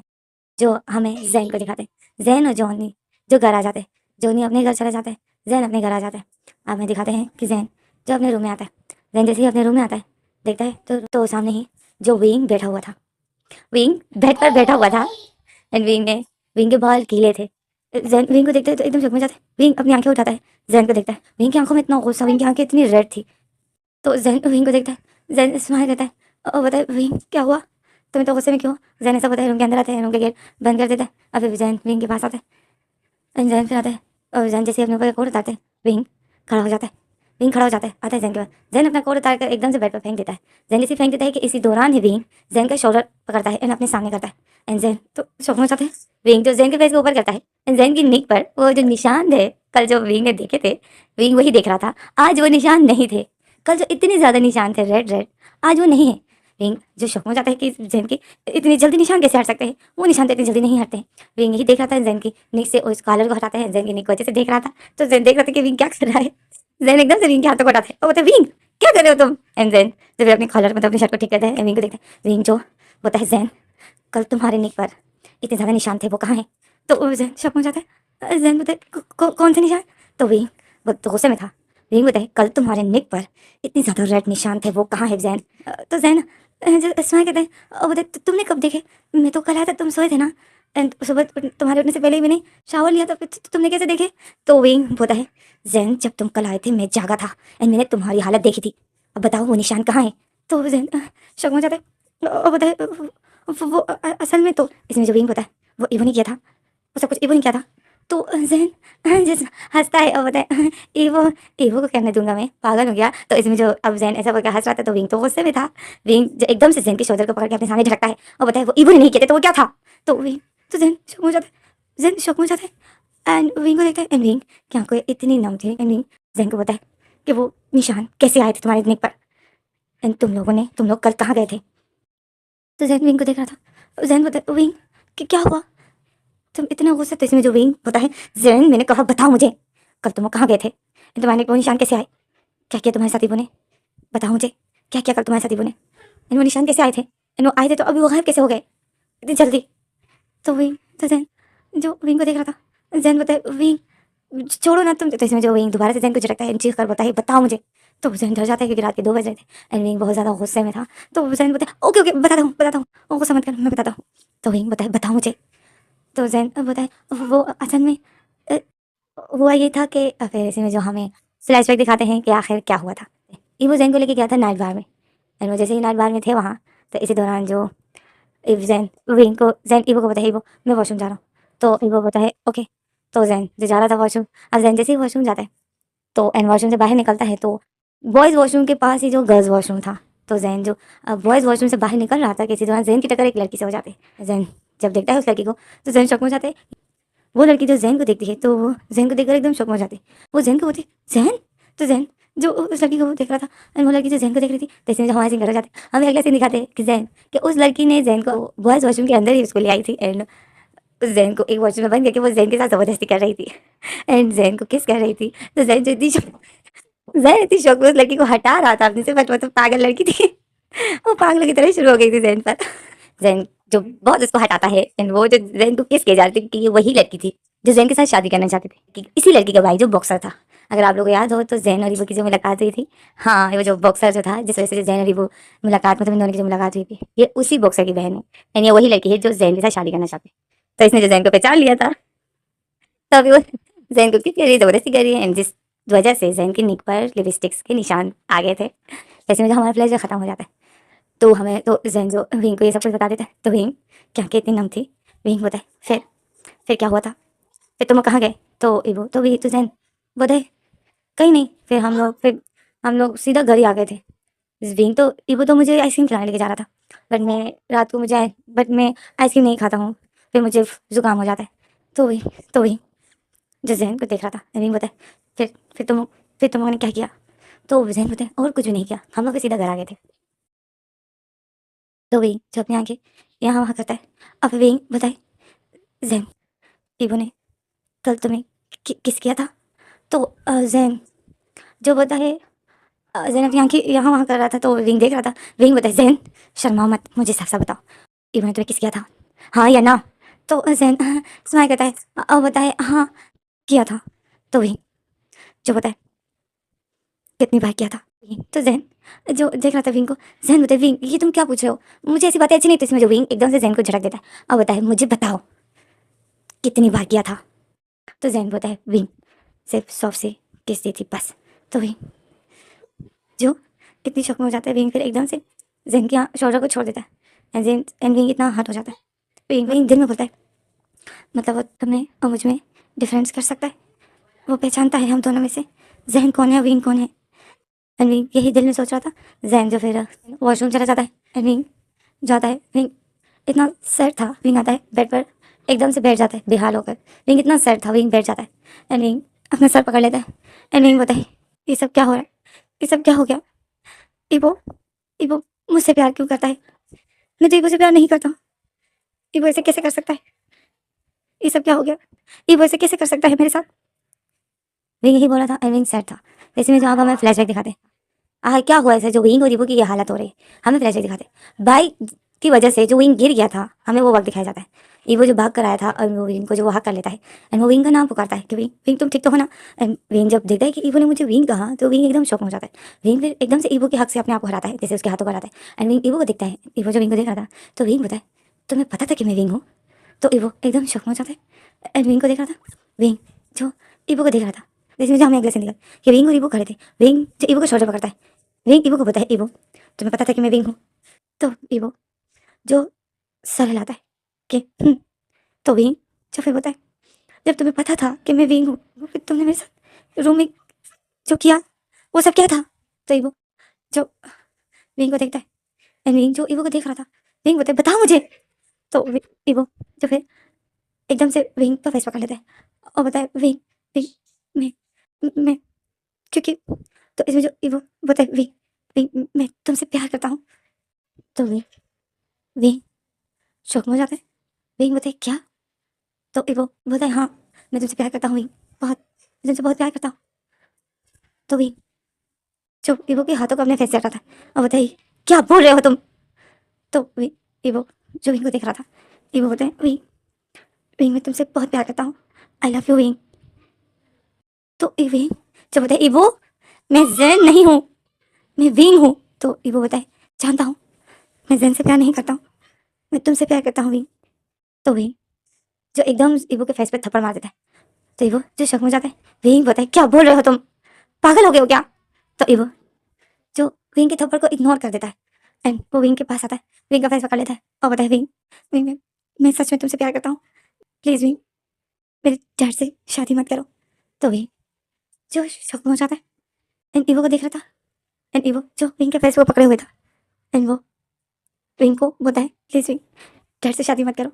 जो हमें जैन को दिखाते हैं। जैन और जॉनी जो घर आ जाते हैं, जॉनी अपने घर चला जाता है, जैन अपने घर आ जाता है। हमें दिखाते हैं कि जैन जो अपने रूम में आता है, जैन जैसे ही अपने रूम में आता है देखता है तो सामने ही जो विंग बैठा हुआ था, विंग बेड पर बैठा हुआ था एंड विंग के बाल गीले थे। जैन विंग को देखता है तो एकदम चौंक जाता है। विंग अपनी आंखें उठाता है, जैन को देखता है, विंग की आंखों में इतना गुस्सा, विंग की आंखें इतनी रेड थी। तो जैन विंग को देखता है, जैन स्माइल करता है और बताए विंग क्या हुआ, तुम्हें तो गुस्से में क्यों? जैन ऐसा बताए रूम के अंदर आता है, रूम का गेट बंद कर देता है। अब फिर जैन विंग के पास आता है, जैन फिर आता है और जैन जैसे अपने ऊपर कोट उतारते हैं, विंग खड़ा हो जाता है। विंग खड़ा हो जाता है, आता है जैन के पास, जैन अपना कोट उतार कर एकदम से बेड पर फेंक देता है। जैन जैसे फेंक देता है कि इसी दौरान ही विंग जैन का शोल्डर पकड़ता है एंड अपने सामने करता है एंड जैन तो शौक में हो जाता है। विंग जो जैन के फेस के ऊपर करता है एंड जैन की निक पर वो जो निशान थे कल जो विंग ने देखे थे, विंग वही देख रहा था। आज वो निशान नहीं थे, कल जो इतने ज़्यादा निशान थे रेड रेड, आज वो नहीं है। विंग जो शौक में हो जाता है कि जैन के इतनी जल्दी निशान कैसे हट सकते हैं, वो निशान तो इतनी जल्दी नहीं हटते हैं। विंग यही देख रहा था, जैन की निक से उस कॉलर को हटाता है, जैन की निक को अच्छे से देख रहा था। तो जैन देख रहा था कि विंग क्या कर रहा है। जैन एकदम से विंग के हाथों को हटाता है और बोलता है विंग क्या कर रहे हो तुम? एंड जैन जब अपने कॉलर मतलब अपनी शर्ट को ठीक करता है विंग को देखता है, विंग जो बोलता है जैन कल तुम्हारे निक पर इतने ज़्यादा निशान थे वो कहाँ हैं? तो वो जैन शक हो जाता है, जैन बोलता है कौन से निशान? तो विंग वो तो गुस्से में था, विंग बोलता है कल तुम्हारे निक पर इतने ज़्यादा रेड निशान थे वो कहाँ है जैन? तो जैन स्माइल कहते हैं और बोलते तुमने कब देखे? मैं तो कल आया था, तुम सोए थे ना एंड सुबह तुम्हारे उठने से पहले ही मैंने शावर लिया था, तुमने कैसे देखे? तो विंग बोलता है जैन जब तुम कल आए थे मैं जागा था एंड मैंने तुम्हारी हालत देखी थी, अब बताओ वो निशान कहाँ है? तो जैन शक हो जाता है और बोलता है वो असल में तो इसमें जो विंग होता है वो इवो ने किया था, वो सब कुछ इवो ने किया था। तो जैन जैसे हंसता है और बताए इवो इवो को करने दूंगा मैं, पागल हो गया? तो इसमें जो अब जैन ऐसा बोलकर हंस रहा था तो विंग तो गुस्से में था। विंग जो एकदम से जैन के शोल्डर को पकड़ के अपने सामने झटकता है और बताए वो इवो ने नहीं किया था तो वो क्या था? तो विंग तो जैन शौक हो जाता है, जैन शौक हो जाता है एंड विंग को देखता है एंड विंग की आंखें इतनी नम थी एंड विंग जैन को बताए कि वो निशान कैसे आए थे तुम्हारे नेक पर एंड तुम लोग कल कहाँ गए थे? तो जैन विंग को देख रहा था, जैन बताए विंग कि क्या हुआ तुम इतना गुस्से? तो इसमें जो विंग होता है, जैन मैंने कहा बताओ मुझे कल तुम लोग कहाँ गए थे, तुम्हारे वो निशान कैसे आए, क्या किया तुम्हारे साथी ने, बताओ मुझे क्या किया कल तुम्हारे साथी ने, वो निशान कैसे आए थे, वो आए थे तो अभी वो गायब कैसे हो गए इतनी जल्दी? तो विंग तो जैन जो विंग को देख रहा था, जैन बताए विंग छोड़ो ना तुम। तो इसमें जो विंग दोबारा से जैन को झटकता है, चीख कर बताइए बताओ मुझे। तो जैन डर जाता है क्योंकि रात के 2 बज रहे थे एंड विंग बहुत ज़्यादा गुस्से में था। तो जैन बताए ओके ओके बताता हूँ वो गुस्सा मत कर मैं बताता हूँ। तो विंग बताए बताओ मुझे। तो जैन बताए वो असल में अ, हुआ ये था कि फिर इसी में जो हमें फ्लैशबैक दिखाते हैं कि आखिर क्या हुआ था। ईवो जैन को लेके गया था नाइट बार में एंड वो जैसे ही नाइट बार में थे वहाँ, तो इसी दौरान जो जैन विंग को जैन ईवो को बताया ईवो मैं वॉशरूम जा रहा हूँ। तो ईवो बोलता है ओके। तो जैन जो जा रहा था वॉशरूम, अब जैन जैसे ही वॉशरूम जाता है तो एंड वॉशरूम से बाहर निकलता है तो बॉयज़ वॉशरूम के पास ही जो गर्ल्स वॉशरूम था। तो जैन जो बॉयज़ वॉशरूम से बाहर निकल रहा था किसी दौरान जैन की टक्कर एक लड़की से हो जाती है। जैन जब देखता है उस लड़की को तो जैन शौक में हो जाता है। वो लड़की जो जैन को देखती है तो वो जैन को देखकर एकदम शौक में हो जाती है। वो जैन को बोलती है जैन। तो जैन जो उस लड़की को देख रहा था एंड वो लड़की जो जैन को देख रही थी, तो इसमें जो हमारे सीन कर हो जाते हैं, हमें अगला सीन दिखाते हैं कि जैन कि उस लड़की ने जैन को बॉयज़ वॉशरूम के अंदर ही उसको ले आई थी एंड उस जैन को एक वॉशरूम में बंद करके वो जैन के साथ ज़बरदस्ती कर रही थी एंड जैन को किस कर रही थी। तो जैन जो इतनी जैन इतनी शौक में उस लड़की को हटा रहा था अपने से, बट वो तो पागल लड़की थी वो पागलों की तरह शुरू हो गई थी जैन पर। जैन जो बहुत उसको हटाता है एंड वो जो जैन को किस किए जा रहे थे कि ये वही लड़की थी जो जैन के साथ शादी करना चाहते थे, कि इसी लड़की का भाई जो बॉक्सर था। अगर आप लोगों को याद हो तो जैन और ईवो की जो मुलाकात हुई थी, हाँ वो जो बॉक्सर जो था जिस वजह से जैन और ईवो मुलाकात, मतलब इन दोनों की जो मुलाकात हुई थी, ये उसी बॉक्सर की बहन है एंड ये वही लड़की है जो जैन के साथ शादी करना चाहती है। तो इसने जो जैन को पहचान लिया था, तो अभी वो जैन को क्योंकि जबरदस्ती कर रही है एंड जिस वजह से जैन की निक पर लिपस्टिक्स के निशान आ गए थे, वैसे में जो हमारा फ्लैश खत्म हो जाता है। तो हमें तो जैन जो विंग को ये सब कुछ बता देता है, तो विंग क्या कि इतनी नम थी, विंग बताए फिर क्या हुआ था, फिर तुम कहाँ गए, तो इवो तो भी तो जैन बताए कहीं नहीं, फिर हम लोग सीधा घर ही आ गए थे। विंग तो इवो तो मुझे आइसक्रीम खिलाने लेके जा रहा था, बट मैं रात को बट मैं आइसक्रीम नहीं खाता हूँ, फिर मुझे जुकाम हो जाता है। तो वही जो जैन को देख रहा था, विंग बताए फिर फिर तुम फिर तुम लोगों ने क्या किया, तो जैन बताए और कुछ भी नहीं किया, हम लोग भी सीधा घर आ गए थे। तो वही जो अपनी आंखें यहाँ वहाँ करता है। अब विंग बताए जैन इवो ने कल तुम्हें किस किया था, तो जैन जो बताए जैन अपनी आंखें यहाँ वहाँ कर रहा था, तो विंग देख रहा था। विंग बताए जैन शर्माओ मत, मुझे साफ साफ बताओ इवो ने तुम्हें किस किया था, हाँ या ना। तो जैन स्माइल करता है और बताए हाँ किया था। तो विंग जो बताए कितनी बार किया था, तो जैन जो देख रहा था विंग को, जैन बताए विंग ये तुम क्या पूछ रहे हो, मुझे ऐसी बातें अच्छी नहीं। तो इसमें जो विंग एकदम से जैन को झटक देता है और बताए मुझे बताओ कितनी बार किया था। तो जैन बताए विंग सिर्फ 100 से किस दी थी बस। तो विंग जो इतनी शौक में हो जाता है, विंग फिर एकदम से जैन की शोल्डर को छोड़ देता है एंड विंग इतना हर्ट हो जाता है। विंग दिल में बोलता है मतलब वो तुम्हें और मुझ में डिफरेंस कर सकता है, वो पहचानता है हम दोनों में से जैन कौन है विंग कौन है। एंड विंग यही दिल में सोच रहा था। जैन जो फिर वॉशरूम चला जाता है एंड विंग जाता है। विंग इतना सैड था, विंग आता है बेड पर एकदम से बैठ जाता है बेहाल होकर। विंग इतना सैड था, विंग बैठ जाता है एंड विंग अपना सर पकड़ लेता है एंड विंग बताए ये सब क्या हो रहा है, ये सब क्या हो गया। इबो इबो मुझसे प्यार क्यों करता है, मैं तो इबो से प्यार नहीं करता हूँ, इबो ऐसे कैसे कर सकता है, ये सब क्या हो गया, इबो ऐसे कैसे कर सकता है मेरे साथ। विंग यही बोला था एंड विंग सैड था। वैसे में जो आप हमें फ्लैशबैक दिखाते क्या हुआ ऐसा जो विंग और इबो की ये हालत हो रही है, हमें फ्लैशबैक दिखाते बाइक की वजह से जो विंग गिर गया था, हमें वो वक्त दिखाया जाता है। इबो जो भाग कर आया था और वो विंग को जो वो हक कर लेता है एंड वो विंग का नाम पुकारता है कि विंग विंग तुम ठीक तो हो ना। एंड विंग जब देखता है कि इबो ने मुझे विंग कहा, तो विंग एकदम शौक में हो जाता है। विंग फिर एकदम से इबो के हक से अपने आप को हराता है, जैसे उसके हाथों को हराता है एंड विंग इबो को देखता है। इबो जो विंग को देख रहा था, तो विंग बताए तुम्हें पता था कि मैं विंग हूँ, तो इबो एकदम शौक में हो जाता है एंड विंग को देख रहा था। विंग जो इबो को देख रहा था, जैसे मुझे हमें अगले सीन दिखा कि विंग और इबो खड़े थे। विंग जो इबो को शोल्डर पकड़ता है, विंग इबो को बताए इबो तुम्हें पता था कि मैं विंग हूँ, तो इबो जो सर हिलाता है कि तो विंग जो फिर बताए जब तुम्हें पता था कि मैं विंग हूँ, फिर तुमने मेरे साथ रूम में जो किया वो सब क्या था। तो इबो जो विंग को देखता है एंड विंग जो इबो को देख रहा था, विंग बताए बताओ मुझे। तो इबो जो फिर एकदम से विंग का फेस पकड़ लेता है और बताए विंग विंग मैं क्योंकि, तो इसमें जो इबो बताए विंग विंग मैं तुमसे प्यार करता हूँ। तो विंग शौक में हो जाता है। विंग बताए क्या, तो इबो बताए हाँ मैं तुमसे प्यार करता हूँ विंग, बहुत मैं तुमसे बहुत प्यार करता हूँ। तो विंग जो इबो के हाथों को अपने फेस से हटाता है और बताइए क्या बोल रहे हो तुम। तो इबो जो विंग को देख रहा था, इबो बताए विंग विंग मैं तुमसे बहुत प्यार करता हूँ, आई लव यू विंग। तो विंग जो बताए इबो मैं जैन नहीं हूँ, मैं विंग हूँ। तो इबो बताए जानता हूँ मैं जैन से प्यार नहीं करता हूँ, मैं तुमसे प्यार करता हूँ विंग। तो विंग जो एकदम इबो के फेस पे थप्पड़ मार देता है, तो इबो जो शक में जाता है। विंग बताए क्या बोल रहे हो तुम, पागल हो गए हो क्या। तो इबो जो विंग के थप्पड़ को इग्नोर कर देता है एंड वो विंग के पास आता है, विंग का फेस पकड़ लेता है और बताए विंग विंग मैं सच में तुमसे प्यार करता हूँ, प्लीज़ विंग मेरे डैड से शादी मत करो। तो विंग जो शक में हो जाता है एंड इवो को देख रहा था एंड इवो जो विंग के फेस को पकड़े हुए था एंड वो विंग को बोलता है प्लीज़ विंग डैड से शादी मत करो,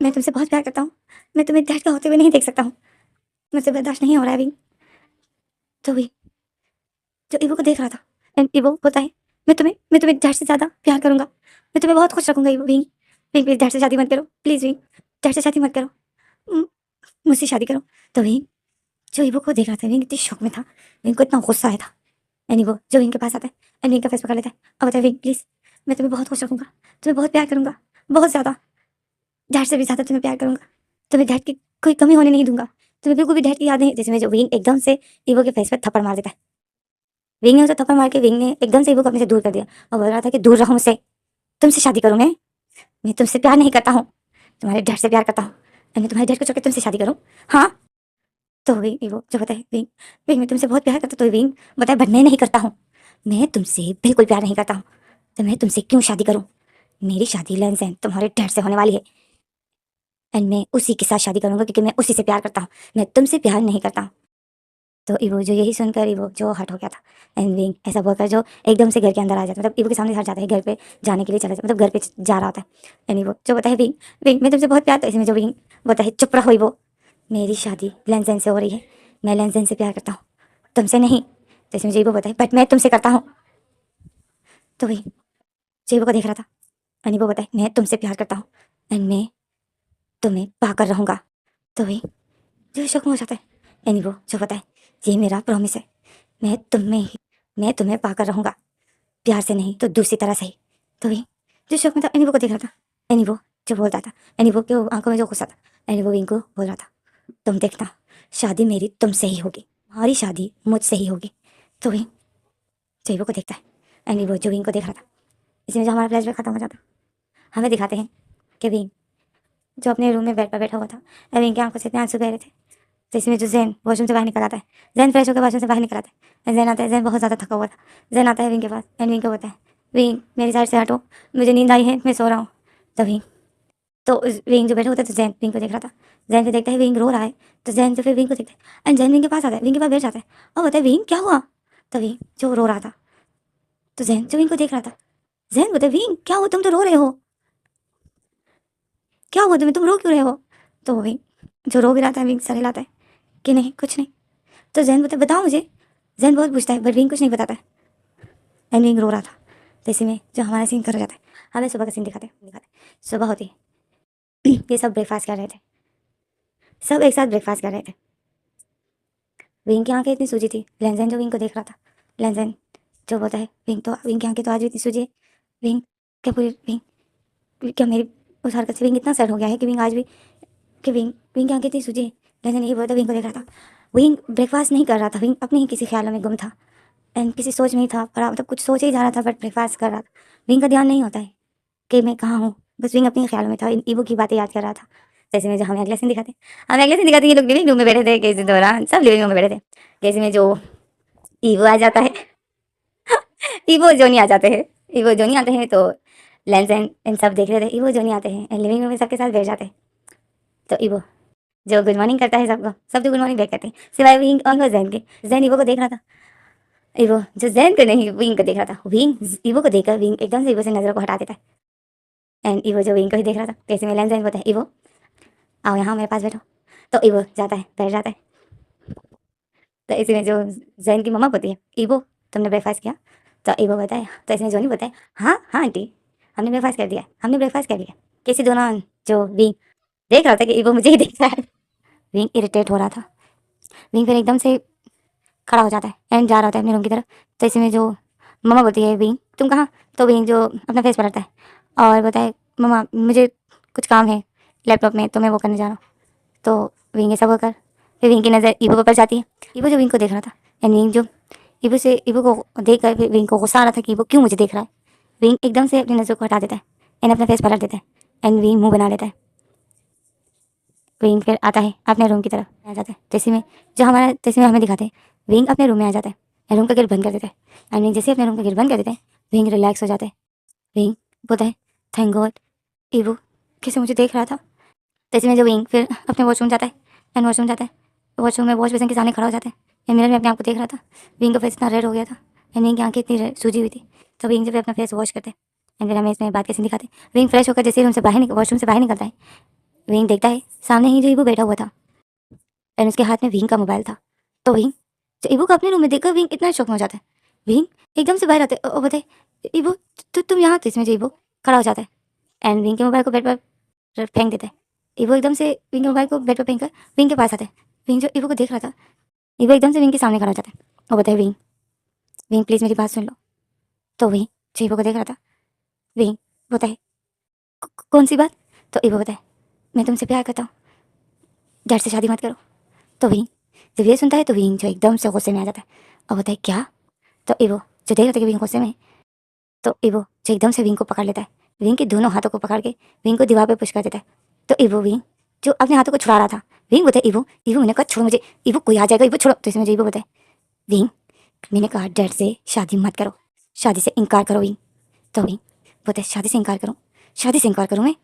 मैं तुमसे बहुत प्यार करता हूँ, मैं तुम्हें डैड का होते हुए नहीं देख सकता हूँ, मुझसे बर्दाश्त नहीं हो रहा है विंग। तो विंग जो इवो को देख रहा था एंड इवो बोलता है मैं तुम्हें डैड से ज़्यादा प्यार करूँगा, मैं तुम्हें बहुत खुश रखूँगा इवो विंग विंग प्लीज़ डैड से शादी मत करो, प्लीज़ विंग डैड से शादी मत करो, म- मुझसे शादी करो। तो विंग जो इवो को देख रहा था, विंग इतनी शौक में था, विंग को इतना गुस्सा आया था एंड इवो जो विंग के पास आता है एंड विंग का फेस पकड़ लेता है और बताया विंग प्लीज़ मैं तुम्हें बहुत खुश रखूँगा, तुम्हें बहुत प्यार करूँगा, बहुत ज़्यादा, डैड से भी ज़्यादा तुम्हें प्यार करूँगा। तुम्हें डैड की कोई कमी होने नहीं दूँगा। तुम्हें बिल्कुल भी डैड की याद नहीं। जैसे में जो विंग एकदम से ईवो के फेस पे थप्पड़ मार देता है। विंग ने उसे थप्पड़ मार के विंग ने एकदम से ईवो को अपने से दूर कर दिया और बोल रहा था कि दूर रहो मुझसे, तुमसे शादी करूँ मैं तुमसे प्यार नहीं करता हूँ, तुम्हारे डैड से प्यार करता हूँ और मैं तुम्हारे डैड को छोड़ के तुमसे शादी करूँ? हाँ। तो विंग ईवो जो बताए विंग विंग मैं तुमसे बहुत प्यार करता तो विंग बताए बट मैं नहीं करता हूँ, मैं तुमसे बिल्कुल प्यार नहीं करता हूँ, तो मैं तुमसे क्यों शादी करूँ? मेरी शादी लेंसेन तुम्हारे डैड से होने वाली है एंड मैं उसी के साथ शादी करूंगा क्योंकि मैं उसी से प्यार करता हूँ, मैं तुमसे प्यार नहीं करता हूँ। तो इवो जो यही सुनकर इवो जो हट हो गया था एंड विंग ऐसा बोलकर जो एकदम से घर के अंदर आ जाता है, मतलब इवो के सामने हट जाता है, घर पे जाने के लिए चला जाता मतलब घर पे जा रहा होता है एंड इवो जो बताए विंग विंग मैं तुमसे बहुत प्यार, तो इसमें जो विंग बोलता है चुप रहो इवो, मेरी शादी लेंसेन से हो रही है, मैं लेंसेन से प्यार करता हूँ तुमसे नहीं। तो इसमें जो इवो बताए बट मैं तुमसे करता हूँ। तो वही जो इवो को देख रहा था एंड इवो बताए मैं तुमसे प्यार करता हूँ एंड मैं तुम्हें पाकर रहूंगा। तो वही जो शक हो जाता है एंड वो जो बताए ये मेरा प्रॉमिस है, मैं तुम्हें पाकर रहूंगा, प्यार से नहीं तो दूसरी तरह से ही। तो वही जो शौक में था एनीवो को देख रहा था, एनीवो जो बोलता था, एनीवो के आंखों में जो गुस्सा था, एनीवो विंग को बोल रहा था तुम देखना शादी मेरी तुमसे ही होगी, हमारी शादी मुझसे ही होगी। तो वही जो को देखता है एनीवो जो विंग को देख रहा था, इसमें जो हमारा फ्लैशबैक खत्म हो जाता हमें दिखाते हैं कि विंग जो अपने रूम में बेड पर बैठा हुआ था और विंग की आंखों से इतने आंसू बह रहे थे। तो इसमें जो जैन वॉशरूम से बाहर निकल आता है, जैन फ्रेश होकर वॉशरूम से बाहर निकल आता है, जैन आता है, जैन बहुत ज़्यादा थका हुआ था, जैन आता है विंग के पास एंड विंग को बोलता है विंग मेरी साइड से हटो, मुझे नींद आई है, मैं सो रहा हूँ। तो विंग विंग जो बैठा होता है तो जैन विंग को देख रहा था, जैन फिर देखता है विंग रो रहा है, तो जैन तो फिर विंग को देखता है एंड जैन विंग के पास आता है, विंग के पास बैठ जाता है और बोलता है विंग क्या हुआ? तो विंग जो रो रहा था, तो जैन जो विंग को देख रहा था, जैन बोलता है विंग क्या हुआ, तुम तो रो रहे हो, क्या हुआ तुम्हें, तुम रो क्यों रहे हो? तो विंग जो रो भी रहा था विंग सर हिलाता है कि नहीं कुछ नहीं। तो जैन बोलता है बताओ मुझे, जैन बहुत पूछता है बट विंग कुछ नहीं बताता है एंड विंग रो रहा था। तो इसी में जो हमारा सीन कर जाता है, हमें सुबह का सीन दिखाते सुबह होती है ये सब ब्रेकफास्ट कर रहे थे, सब एक साथ ब्रेकफास्ट कर रहे थे। विंग की आंखें इतनी सूजी थी, लेंजन जो विंग को देख रहा था, लेंजन जो बोलता है विंग की आंखें तो आज भी इतनी सूजी है, विंग क्या पूरी विंग क्या मेरी उस हरकत से विंग इतना सैड हो गया है कि विंग आज भी कि विंग विंग की आंखें इतनी सूजी है। लेंजन यही बोलता विंग को देख रहा था, विंग ब्रेकफास्ट नहीं कर रहा था, विंग अपने ही किसी ख्यालों में गुम था एंड किसी सोच में ही था, पर मतलब कुछ सोच ही जा रहा था बट ब्रेकफास्ट कर रहा था। विंग का ध्यान नहीं होता है कि मैं कहाँ हूँ, बस विंग अपने ख्यालों में था, ईवो की बातें याद कर रहा था। जैसे में जो हमें अगला सीन दिखाते हमें अगले सीन दिखाते ये लोग लिविंग रूम में बैठे थे, किसी दौरान सब लिविंग रूम में बैठे थे, जैसे में जो ईवो आ जाता है ईवो जोनी आ जाते हैं, ईवो जोनी आते हैं तो लेंस एंड इन सब देख रहे थे, ईवो जोनी आते हैं एंड लिविंग रूम में सबके साथ बैठ जाते हैं। तो ईवो जो गुड मॉर्निंग करता है सबको, सब तो गुड मॉर्निंग बैक करते हैं सिवाय विंग और जैन के। जैन ईवो को देख रहा था, ईवो जो जैन को नहीं विंग को देख रहा था, विंग ईवो को देखकर विंग एकदम से ईवो से नजर को हटा देता है एंड ईवो जो विंग को ही देख रहा था, कैसे में लेंस जैन बोलता है ईवो आओ यहाँ मेरे पास बैठो। तो ईवो जाता है बैठ जाता है। तो इसमें जो जैन की मम्मा होती है ईवो तुमने ब्रेकफास्ट किया? तो ईवो बताए, तो इसमें जोनी बताए हाँ हाँ आंटी हमने ब्रेकफास्ट कर दिया, हमने ब्रेकफास्ट कर लिया। किसी दोनों जो विंग देख रहा था कि ईवो मुझे ही देख रहा है, विंग इरिटेट हो रहा था, विंग फिर एकदम से खड़ा हो जाता है एंड जा रहा होता है अपने रूम की तरफ। तो इसमें जो मम्मा बोलती है विंग तुम कहाँ? तो विंग जो अपना फेस पलटता है और बताए मम्मा मुझे कुछ काम है लैपटॉप में तो मैं वो करने जा रहा हूँ। तो विंग ऐसा बोलकर फिर विंग की नज़र ईवो पर जाती है, ईवो जो विंग को देख रहा था एंड विंग जो ईवो को देख कर फिर विंग को गुस्सा आ रहा था कि ईवो क्यों मुझे देख रहा है। विंग एकदम से अपनी नज़र को हटा देता है एंड अपना फेस पलट देता है एंड विंग मुंह बना लेता है। विंग फिर आता है अपने रूम की तरफ आ जाता है, जैसे में जो हमारा जैसे में हमें दिखाते हैं विंग अपने रूम में आ जाता है, रूम का गेट बंद कर देता है एंड विंग जैसे अपने रूम का गेट बंद कर देता है विंग रिलैक्स हो जाता है। विंग बोलता है थैंक गॉड ईवो कैसे मुझे देख रहा था। जैसे में जो विंग फिर अपने वॉशरूम जाता है एंड वॉशरूम जाता है, वॉशरूम में वॉश बेसिन के सामने खड़ा हो जाता है एंड मिरर में अपने आप को देख रहा था। विंग का फेस इतना रेड हो गया था एंड विंग की आंखें इतनी सूजी हुई थी। तो विंग जब अपना फेस वॉश करते हैं एंड फिर हमें इसमें बात कैसे दिखाते हैं, विंग फ्रेश होकर जैसे रूम से बाहर वॉशरूम से बाहर निकलता है, विंग देखता है सामने ही जो ईवो बैठा हुआ था एंड उसके हाथ में विंग का मोबाइल था। तो विंग जो ईवो को अपने रूम में देखकर विंग इतना शौक में हो जाता है, विंग एकदम से बाहर आते और बताए ईवो तुम यहाँ, तो इसमें जो ईवो खड़ा हो जाता है एंड विंग के मोबाइल को बेड पर फेंक देता है। ईवो एकदम से विंग के मोबाइल को बेड पर फेंक कर विंग के पास आता है, विंग जो ईवो को देख रहा था, ईवो एकदम से विंग के सामने खड़ा हो जाता है और बताए विंग विंग प्लीज़ मेरी बात सुन लो। तो विंग जो ईवो को देख रहा था, विंग बताए कौन सी बात? तो ईवो बताए, मैं तुमसे प्यार करता हूँ, डैड से शादी मत करो। तो विंग जब ये सुनता है तो विंग जो एकदम से गुस्से में आ जाता है और बताए क्या? तो ईवो जो देख रहा था कि विंग गुस्से में है, तो ईवो जो एकदम से विंग को पकड़ लेता है, विंग के दोनों हाथों को पकड़ के विंग को दीवार पे पुश कर देता है। तो ईवो विंग जो अपने हाथों को छुड़ा रहा था, विंग बताए ईवो ईवो मैंने कहा छोड़ो मुझे, ईवो कोई आ जाएगा, ईवो छोड़ो। तो इसमें जो ईवो बताए, विंग मैंने कहा डैड से शादी मत करो, शादी से इनकार करो विंग। तो विंग बताए शादी से इनकार करूँ? शादी से इनकार करूँ मैं?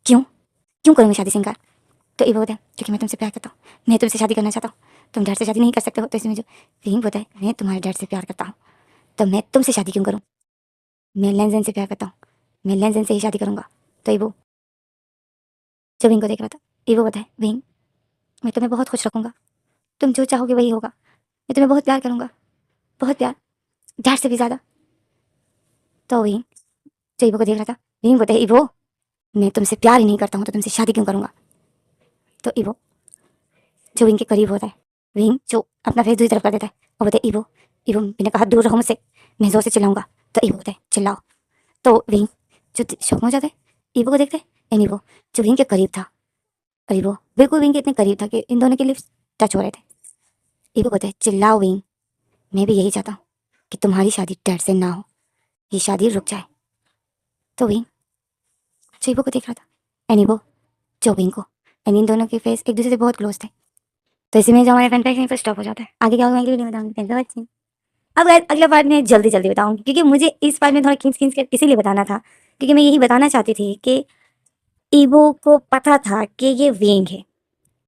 क्यों? क्यों करूँ मैं शादी से इनकार? तो ईवो बताए क्योंकि मैं तुमसे प्यार करता हूँ, मैं तुमसे शादी करना चाहता हूँ, तुम डैड से शादी नहीं कर सकते हो। तो इसमें जो विंग बताए मैं तुम्हारे डैड से प्यार करता हूँ, तो मैं तुमसे शादी क्यों करूँ? मैं लेंजन से प्यार करता हूँ, मैं लेंजन से ही शादी करूँगा। तो ईवो जो विंग को देख रहा था, ईवो बताए विंग मैं तुम्हें बहुत खुश रखूँगा, तुम जो चाहोगे वही होगा, मैं तुम्हें बहुत प्यार करूँगा, बहुत प्यार, डैड से भी ज़्यादा। तो विंग जो ईवो को देख रहा था, विंग बताए ईवो मैं तुमसे प्यार ही नहीं करता हूँ तो तुमसे शादी क्यों करूँगा? तो ईवो जो विंग के करीब होता है, विंग जो अपना फेस दूसरी तरफ कर देता है और बताए ईवो ईवो मैंने कहा दूर रहो मुझसे, मैं जोर से चिल्लाऊंगा। तो ईवो बताए चिल्लाओ। तो विंग जो शौक हो जाता है, ईवो को देखते हैं एंड ईवो जो विंग के करीब था, और ईवो बिल्कुल विंग के इतने करीब था कि इन दोनों के लिप्स टच हो रहे थे। ईवो बताए चिल्लाओ विंग, मैं भी यही चाहता हूँ कि तुम्हारी शादी डैड से ना हो, ये शादी रुक जाए। तो विंग जो ईवो को देख रहा था एंड ईवो जो विंग को, एंड इन दोनों के फेस एक दूसरे से बहुत क्लोज थे। तो इसी में जो हमारा फैन यहीं पर स्टॉप हो जाता है। आगे क्या होगा मैं अगली वीडियो में बताऊंगी। Thanks for watching. अब गाइस अगला पार्ट में जल्दी जल्दी बताऊंगी क्योंकि मुझे इस पार्ट में थोड़ा खींच खींच कर इसीलिए बताना था क्योंकि मैं यही बताना चाहती थी कि ईवो को पता था कि ये वेंग है,